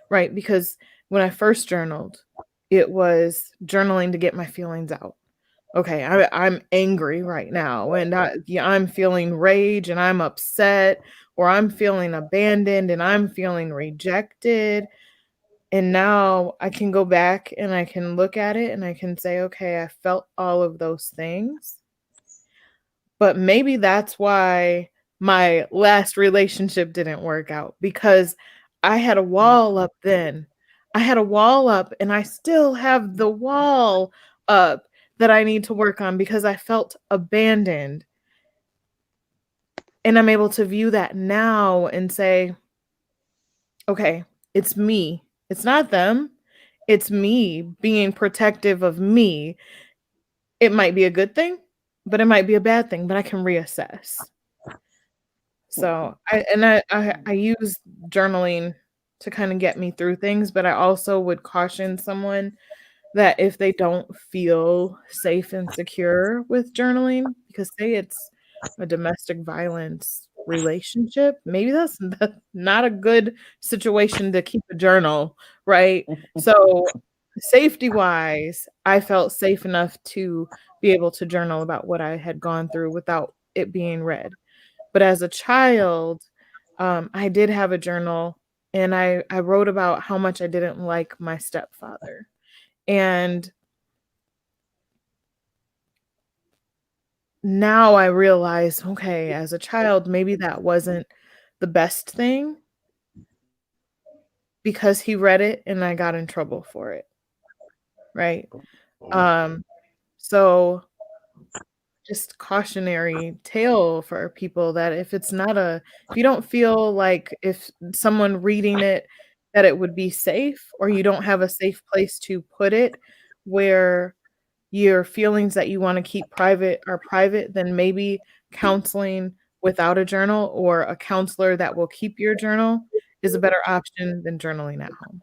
right? Because when I first journaled, it was journaling to get my feelings out. Okay, I'm angry right now, and yeah, I'm feeling rage, and I'm upset, or I'm feeling abandoned, and I'm feeling rejected. And now I can go back and I can look at it and I can say, okay, I felt all of those things. But maybe that's why my last relationship didn't work out, because I had a wall up then. I had a wall up and I still have the wall up that I need to work on because I felt abandoned. And I'm able to view that now and say, okay, it's me. It's not them. It's me being protective of me. It might be a good thing, but it might be a bad thing, but I can reassess. So I use journaling to kind of get me through things, but I also would caution someone that if they don't feel safe and secure with journaling, because say it's a domestic violence relationship, maybe that's not a good situation to keep a journal, right? So safety wise, I felt safe enough to be able to journal about what I had gone through without it being read. But as a child, I did have a journal, and I wrote about how much I didn't like my stepfather. And now I realize, okay, as a child, maybe that wasn't the best thing because he read it and I got in trouble for it. Right. So just cautionary tale for people that if you don't feel like if someone reading it that it would be safe, or you don't have a safe place to put it where your feelings that you want to keep private are private, then maybe counseling without a journal or a counselor that will keep your journal is a better option than journaling at home.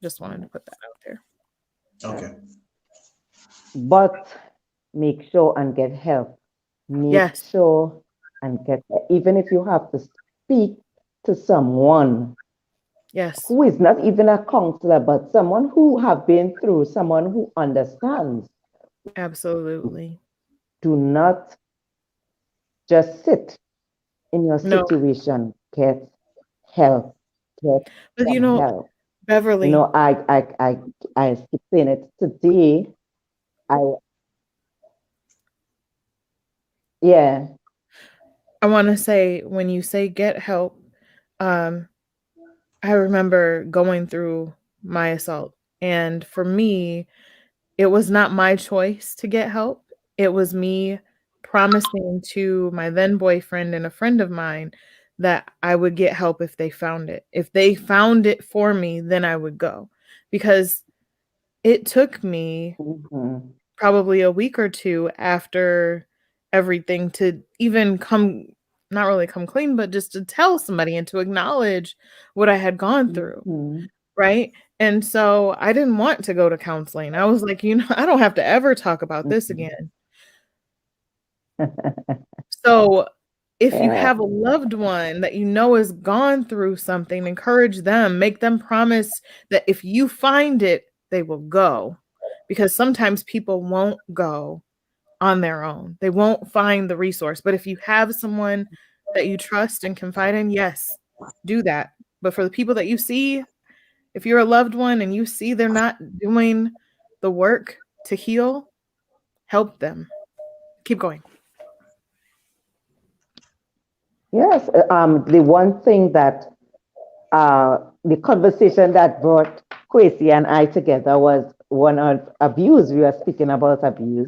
Just wanted to put that out there. Okay. But make sure and get help. Make Yes. sure and get, even if you have to speak to someone Yes. who is not even a counselor, but someone who have been through, someone who understands. Absolutely. Do not just sit in your No. situation. Get help. Get But some help. Beverly, I keep saying it today. Yeah. I want to say when you say get help, I remember going through my assault, and for me, it was not my choice to get help. It was me promising to my then boyfriend and a friend of mine that I would get help if they found it. If they found it for me, then I would go. Because it took me probably a week or two after everything to even not really come clean, but just to tell somebody and to acknowledge what I had gone through. Right. And so I didn't want to go to counseling. I was like, I don't have to ever talk about this again. So if you have a loved one that has gone through something, encourage them, make them promise that if you find it, they will go. Because sometimes people won't go on their own. They won't find the resource. But if you have someone that you trust and confide in, yes, do that. But for the people that you see, if you're a loved one and you see they're not doing the work to heal, help them. Keep going. Yes. The one thing that the conversation that brought Kwesi and I together was one of abuse. We were speaking about abuse.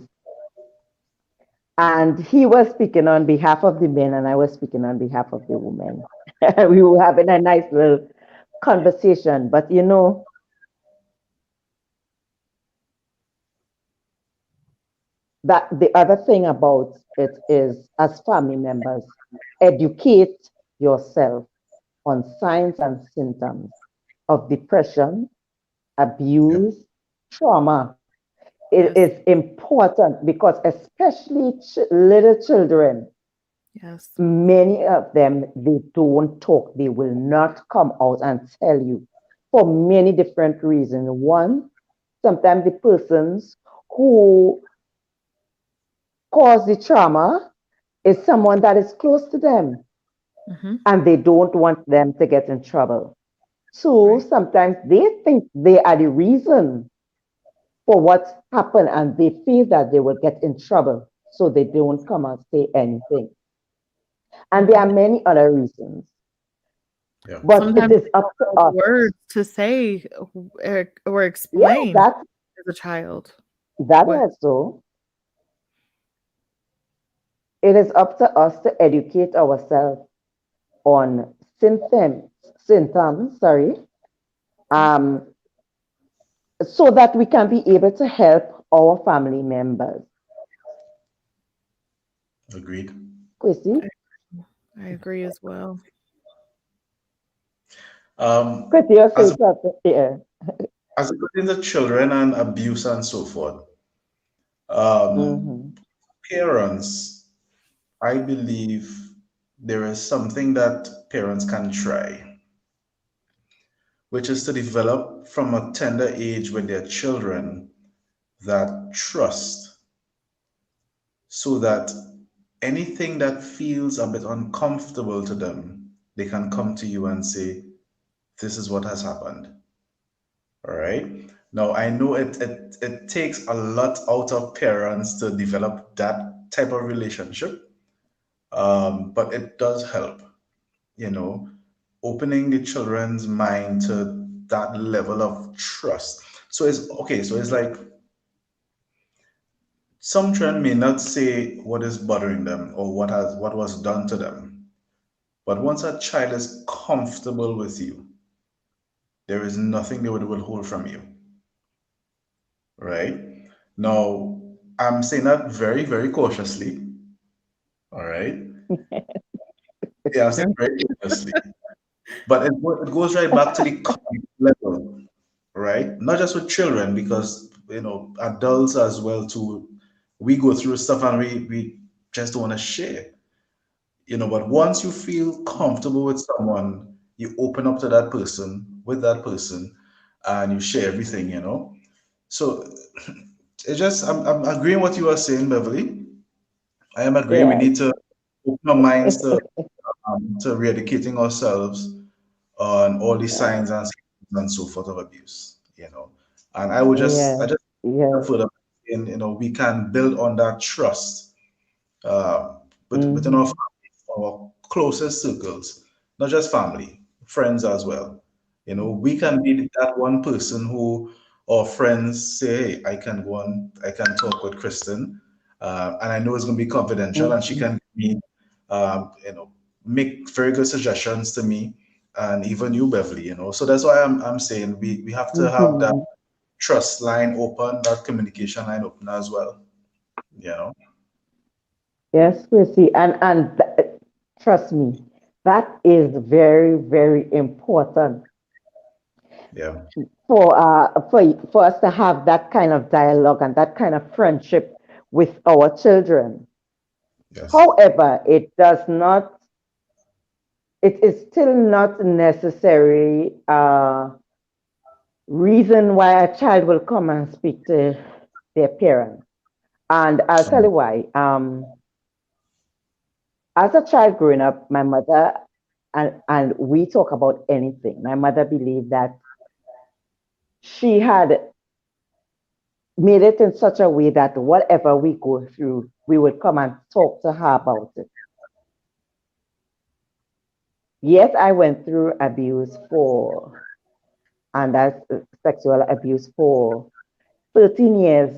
And he was speaking on behalf of the men, and I was speaking on behalf of the women. We were having a nice little conversation. But that the other thing about it is, as family members, educate yourself on signs and symptoms of depression, abuse, trauma. It is important because especially little children, many of them, they don't talk. They will not come out and tell you for many different reasons. One, sometimes the persons who cause the trauma is someone that is close to them, and they don't want them to get in trouble. Two, sometimes they think they are the reason for what happened, and they feel that they will get in trouble, so they don't come and say anything. And there are many other reasons. Yeah. But sometimes it is up to us. Words to say or explain as a child. That also. It is up to us to educate ourselves on symptoms, um, so that we can be able to help our family members. Agreed. Chrissy? I agree as well. Chrissy, you're As saying something here. as it pertains to children and abuse and so forth, um, Mm-hmm. parents, I believe there is something that parents can try, which is to develop from a tender age with their children that trust, so that anything that feels a bit uncomfortable to them, they can come to you and say, this is what has happened. All right. Now, I know it takes a lot out of parents to develop that type of relationship, but it does help, you know, opening the children's mind to that level of trust. So it's okay. So it's like some children may not say what is bothering them or what was done to them, but once a child is comfortable with you, there is nothing they would withhold from you, right? Now, I'm saying that very, very cautiously, all right? Yeah, I'm saying very cautiously, but it goes right back to the conflict level, right? Not just with children, because adults as well too. We go through stuff and we just don't want to share, but once you feel comfortable with someone, you open up to that person with that person, and you share everything. So it's just I'm agreeing what you are saying, Beverly. I am agreeing we Yes. need to open our minds to re-educating ourselves on all the signs and symptoms and so forth of abuse. And I Yes. just Yes. further in, we can build on that trust uh, within our Mm-hmm. families, our closest circles, not just family, friends as well. We can be that one person who our friends say, hey, I can go on, I can talk with Kristen, and I know it's going to be confidential, and she Mm-hmm. can give me, make very good suggestions to me, and even you, Beverly. So that's why I'm saying we have to have that Mm-hmm. trust line open, that communication line open as well. You know, Yes, Chrissy. And trust me, that is very, very important yeah. for us to have that kind of dialogue and that kind of friendship with our children. Yes. However, it is still not necessary reason why a child will come and speak to their parents. And I'll tell you why. As a child growing up, my mother and we talk about anything. My mother believed that she had made it in such a way that whatever we go through, we would come and talk to her about it. Yes, I went through abuse and that's sexual abuse for 13 years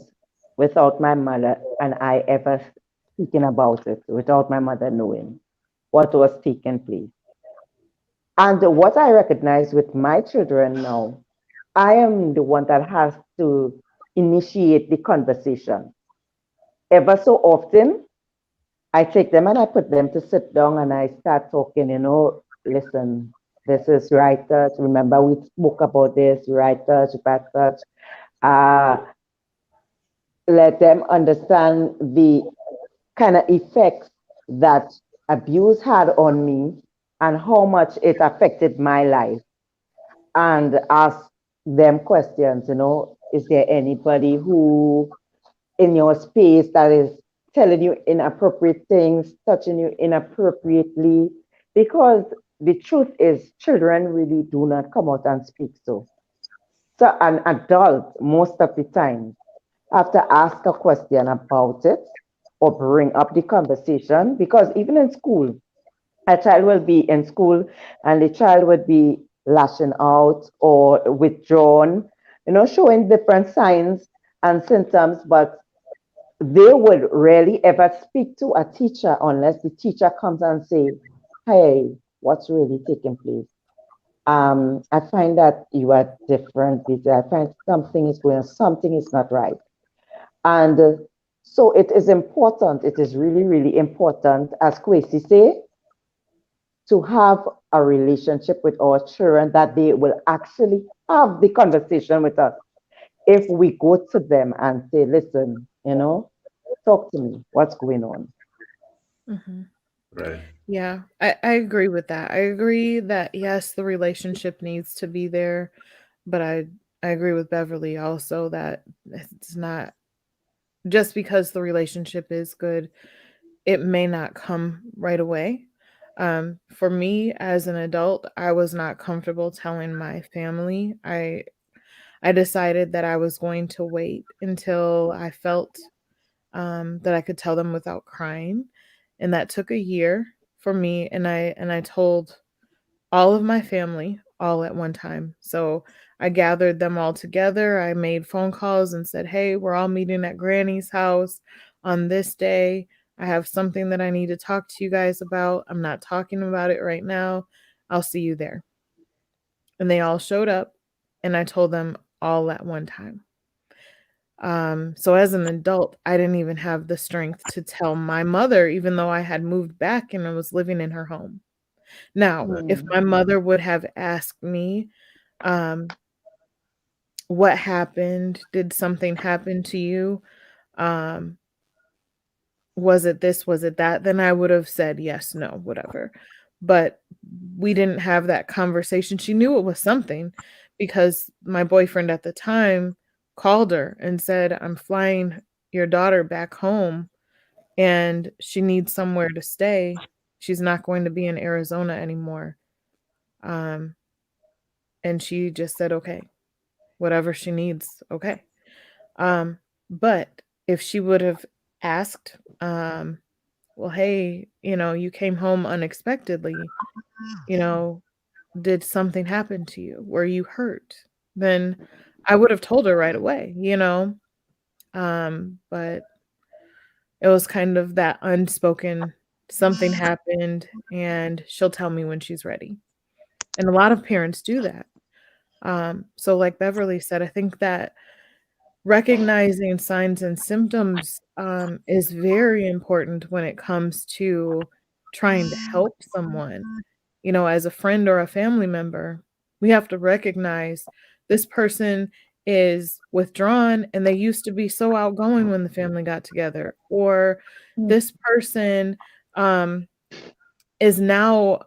without my mother and I ever speaking about it, without my mother knowing what was taking place. And what I recognize with my children now, I am the one that has to initiate the conversation. Ever so often, I take them and I put them to sit down and I start talking, listen, this is right touch. Remember, we spoke about this, right touch, bad touch. Uh, let them understand the kind of effects that abuse had on me and how much it affected my life, and ask them questions, is there anybody who in your space that is telling you inappropriate things, touching you inappropriately? Because the truth is, children really do not come out and speak so. So an adult, most of the time, have to ask a question about it or bring up the conversation, because even in school, a child will be in school and the child would be lashing out or withdrawn, showing different signs and symptoms, but they would rarely ever speak to a teacher unless the teacher comes and say, hey, what's really taking place? I find that you are different. I find something is going on, something is not right. And so it is important, it is really, really important, as Kwesi say, to have a relationship with our children that they will actually have the conversation with us. If we go to them and say, listen, talk to me, what's going on? Mhm. Right. Yeah, I agree with that. I agree that yes, the relationship needs to be there, but I agree with Beverly also that it's not just because the relationship is good, it may not come right away. For me as an adult, I was not comfortable telling my family. I decided that I was going to wait until I felt that I could tell them without crying, and that took a year for me. And I told all of my family all at one time. So I gathered them all together. I made phone calls and said, "Hey, we're all meeting at Granny's house on this day. I have something that I need to talk to you guys about. I'm not talking about it right now. I'll see you there." And they all showed up, and I told them all at one time. So as an adult, I didn't even have the strength to tell my mother, even though I had moved back and I was living in her home. Now, if Mm. my mother would have asked me, um, what happened? Did something happen to you? Um, was it this? Was it that? Then I would have said yes, no, whatever. But we didn't have that conversation. She knew it was something because my boyfriend at the time called her and said, "I'm flying your daughter back home and she needs somewhere to stay. She's not going to be in Arizona anymore." Um, and she just said, "Okay, whatever she needs, okay." Um, but if she would have asked, well, hey, you came home unexpectedly, you know, did something happen to you? Were you hurt? Then I would have told her right away. But it was kind of that unspoken something happened and she'll tell me when she's ready. And a lot of parents do that. So like Beverly said, I think that recognizing signs and symptoms is very important when it comes to trying to help someone. As a friend or a family member, we have to recognize this person is withdrawn and they used to be so outgoing when the family got together, or Mm. this person um, is now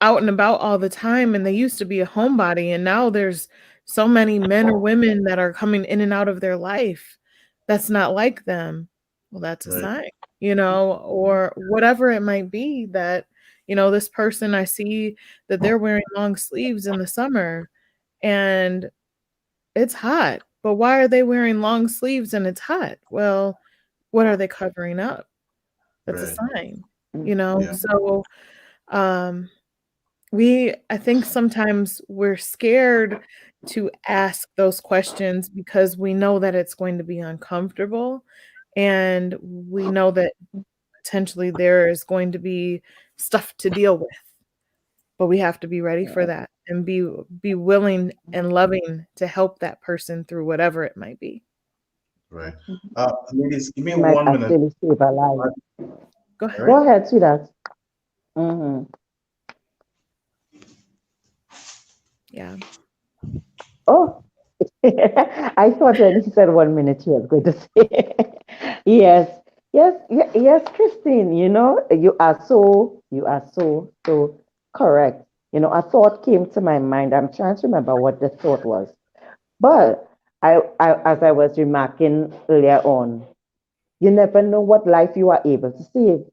out and about all the time and they used to be a homebody and now there's so many men or women that are coming in and out of their life that's not like them. Well, that's a Right. sign, or whatever it might be that, this person, I see that they're wearing long sleeves in the summer and it's hot. But why are they wearing long sleeves and it's hot? Well, what are they covering up? That's a Right. sign, Mm. Yeah. So um I think sometimes we're scared to ask those questions because we know that it's going to be uncomfortable and we know that potentially there is going to be stuff to deal with. But we have to be ready for that and be willing and loving to help that person through whatever it might be. Right. Ladies, give me It might 1 minute. actually save a life. Go All ahead. right. Go ahead, sweetheart. Hmm. Yeah. Oh, I thought when he said 1 minute, he was going to say, yes, yes, Christine, you are so correct. A thought came to my mind. I'm trying to remember what the thought was. But as I was remarking earlier on, you never know what life you are able to save.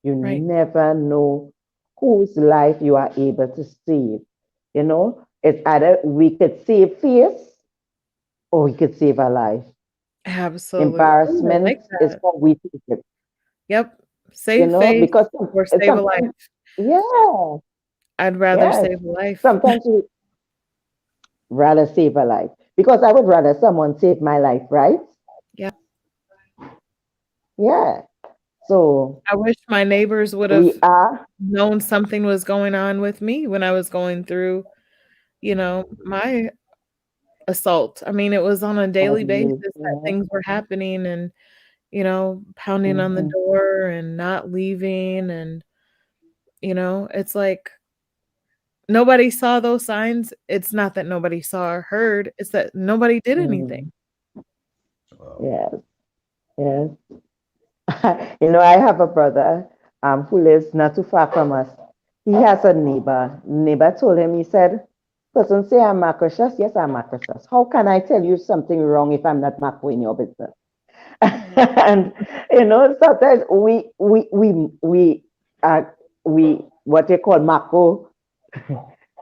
You Right. never know whose life you are able to save. It's either we could save face or we could save a life. Absolutely. Ooh, I like Embarrassment is that. how we take it, Yep. Save face because or save a life. sometimes, yeah, I'd rather yes, save a life. sometimes we rather save a life because I would rather someone save my life, right? Yeah. Yeah. So I wish my neighbors would we have are, known something was going on with me when I was going through my assault. I mean, it was on a daily basis that Yeah. things were happening and, pounding on the Mhm. door and not leaving. And, it's like nobody saw those signs. It's not that nobody saw or heard, it's that nobody did anything. Mhm. Wow. Yes. Yes. I have a brother who lives not too far from us. He has a neighbor. Neighbor told him, he said, person say I'm macacious. Yes, I'm macacious. How can I tell you something wrong if I'm not macro in your business? And sometimes we what they call macro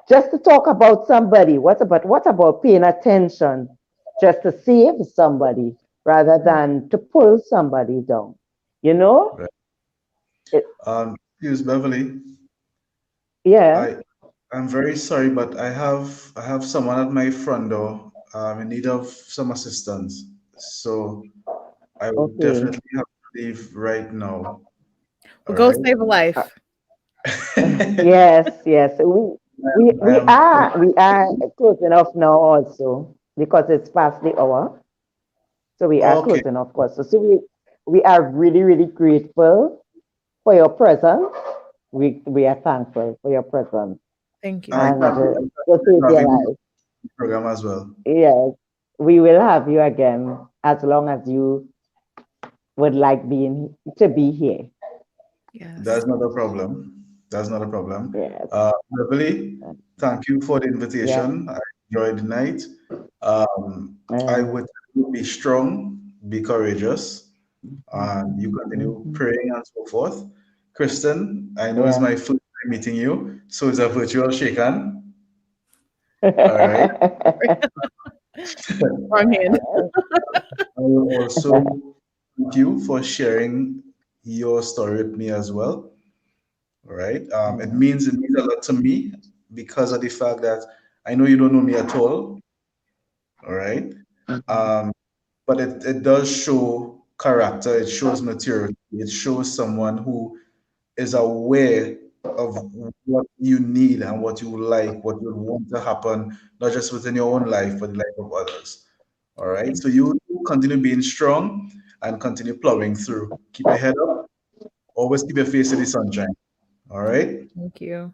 just to talk about somebody. What about paying attention just to save somebody rather than to pull somebody down? You know? Right. It, Excuse Beverly. yeah. I'm very sorry, but I have someone at my front door in need of some assistance. So I will Okay. definitely have to leave right now. Well, All go right. save a Uh, life. Yes. Yes. We I we am are we are closing off now also because it's past the hour. So we are okay. closing off course. So we are really really grateful for your presence. We are thankful for your presence Thank And I you. and thank you to save for your having me on life. the program as well. Yes, we will have you again as long as you would like to be here. Yes. That's not a problem. That's not a problem. Yes, Beverly, thank you for the yes, invitation. I enjoyed the night. I uh, would be strong, be courageous, and you continue mhm, praying and so forth. Kristen, I know it's yeah. my first time meeting you, so it's a virtual shake hand. All right. Wrong hand. I will also thank you for sharing your story with me as well. All right. It means a lot to me because of the fact that I know you don't know me at all. All right. Um, but it does show character. It shows maturity. It shows someone who is aware of what you need and what you like, what you want to happen, not just within your own life, but the life of others. All right. So you continue being strong and continue plowing through. Keep your head up. Always keep your face in the sunshine. All right. Thank you.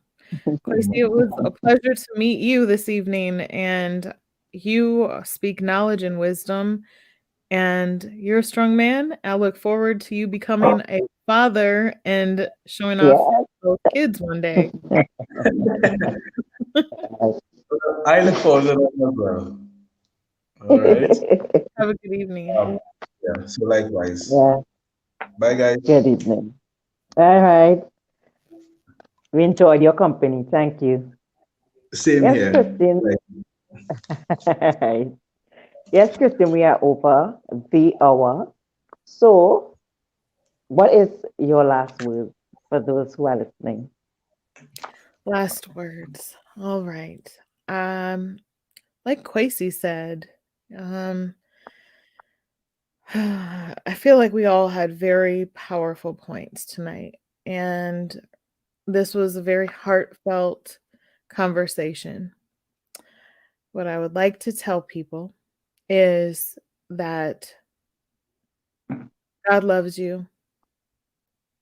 Quincy, it was a pleasure to meet you this evening, and you speak knowledge and wisdom, and you're a strong man. I look forward to you becoming a father and showing off Yes, those kids one day. I look forward to that as well. All right. Have a good evening. Yeah. So likewise. yeah. Bye, guys. Good evening. All right. We enjoyed your company. Thank you. Same Yes, here. Christine. Like, Yes, Christine, we are over the hour. So, what is your last word for those who are listening? Last words. All right. Um, like Quasi said, um, I feel like we all had very powerful points tonight, and this was a very heartfelt conversation. What I would like to tell people is that God loves you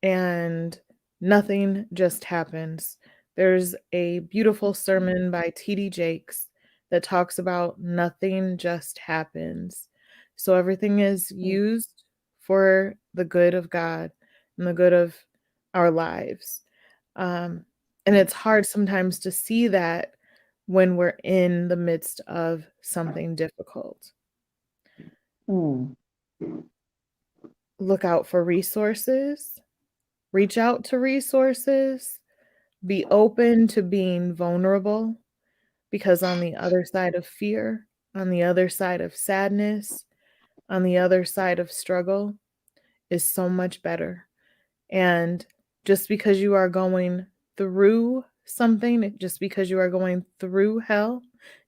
and nothing just happens. There's a beautiful sermon by T.D. Jakes that talks about nothing just happens. So everything is used for the good of God and the good of our lives. And it's hard sometimes to see that when we're in the midst of something difficult. Hmm. Look out for resources, reach out to resources, be open to being vulnerable, because on the other side of fear, on the other side of sadness, on the other side of struggle is so much better. And just because you are going through something, just because you are going through hell,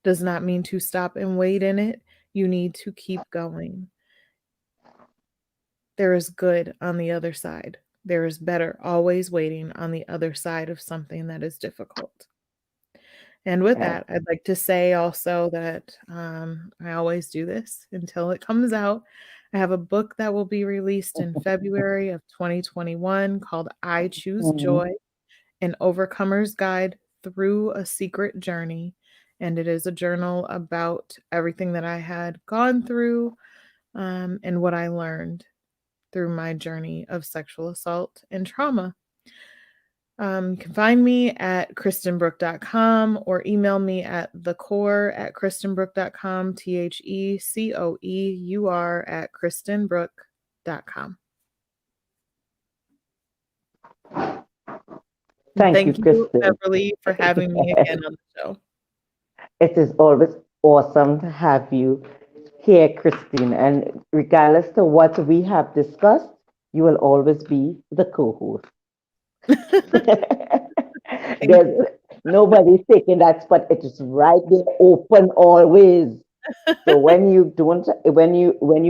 does not mean to stop and wait in it. You need to keep going. There is good on the other side. There is better always waiting on the other side of something that is difficult. And with Yes. that, I'd like to say also that I always do this until it comes out. I have a book that will be released in February of 2021 called I Choose Joy, an Overcomer's Guide Through a Secret Journey. And it is a journal about everything that I had gone through and what I learned through my journey of sexual assault and trauma. You can find me at kristenbrook.com or email me at thecore@kristenbrook.com, THECOEUR@kristenbrook.com. Thank you, Thank you, Kristen. Beverly, for having me again on the show. It is always awesome to have you here, Christine. And regardless to what we have discussed, you will always be the co-host. There's nobody's taking that spot. It is right there, open always. So when you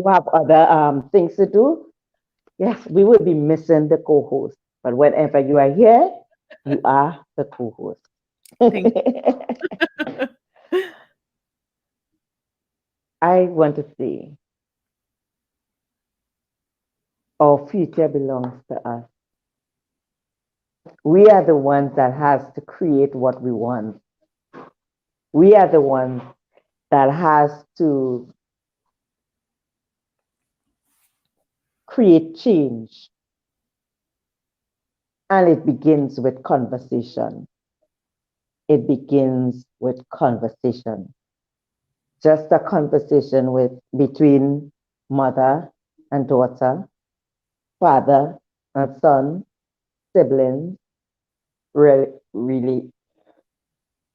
have other things to do, yes, we will be missing the co-host. But whenever you are here, you are the co-host. Thank I want to say our future belongs to us. We are the ones that has to create what we want. We are the ones that has to create change. And it begins with conversation. It begins with conversation. Just a conversation between mother and daughter, father and son, siblings, really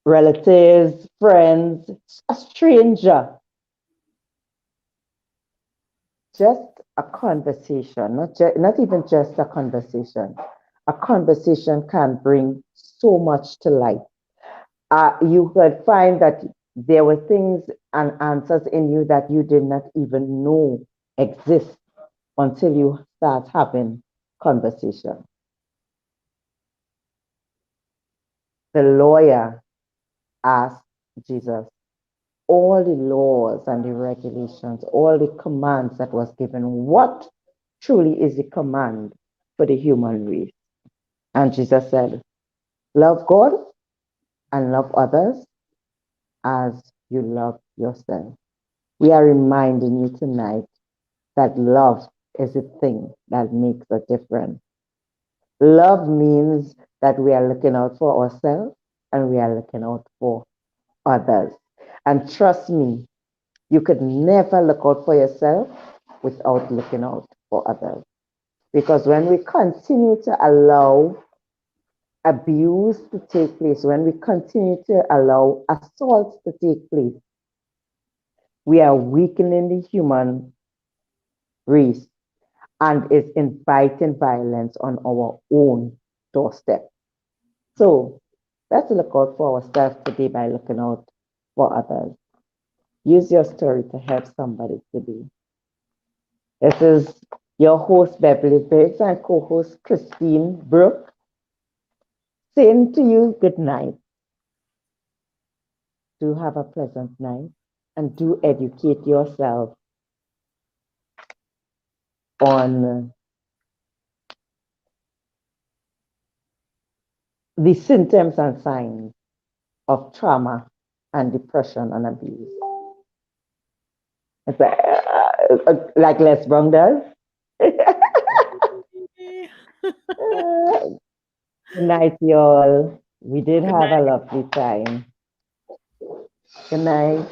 relatives, friends, a stranger. Just a conversation, not even just a conversation. A conversation can bring so much to light. You could find that there were things and answers in you that you did not even know exist until you start having conversation. The lawyer asked Jesus all the laws and the regulations, all the commands that was given, what truly is the command for the human race? And Jesus said, love God and love others as you love yourself. We are reminding you tonight that love is a thing that makes a difference. Love means that we are looking out for ourselves and we are looking out for others. And trust me, you could never look out for yourself without looking out for others. Because when we continue to allow abuse to take place, when we continue to allow assaults to take place, we are weakening the human race and is inviting violence on our own doorstep. So let's look out for ourselves today by looking out for others. Use your story to help somebody today. This is your host, Beverly Briggs, and co-host, Christine Brook, saying to you good night. Do have a pleasant night and do educate yourself on the symptoms and signs of trauma and depression and abuse. It's like Les Brown does. Good night, y'all. We did have a lovely time. Good night.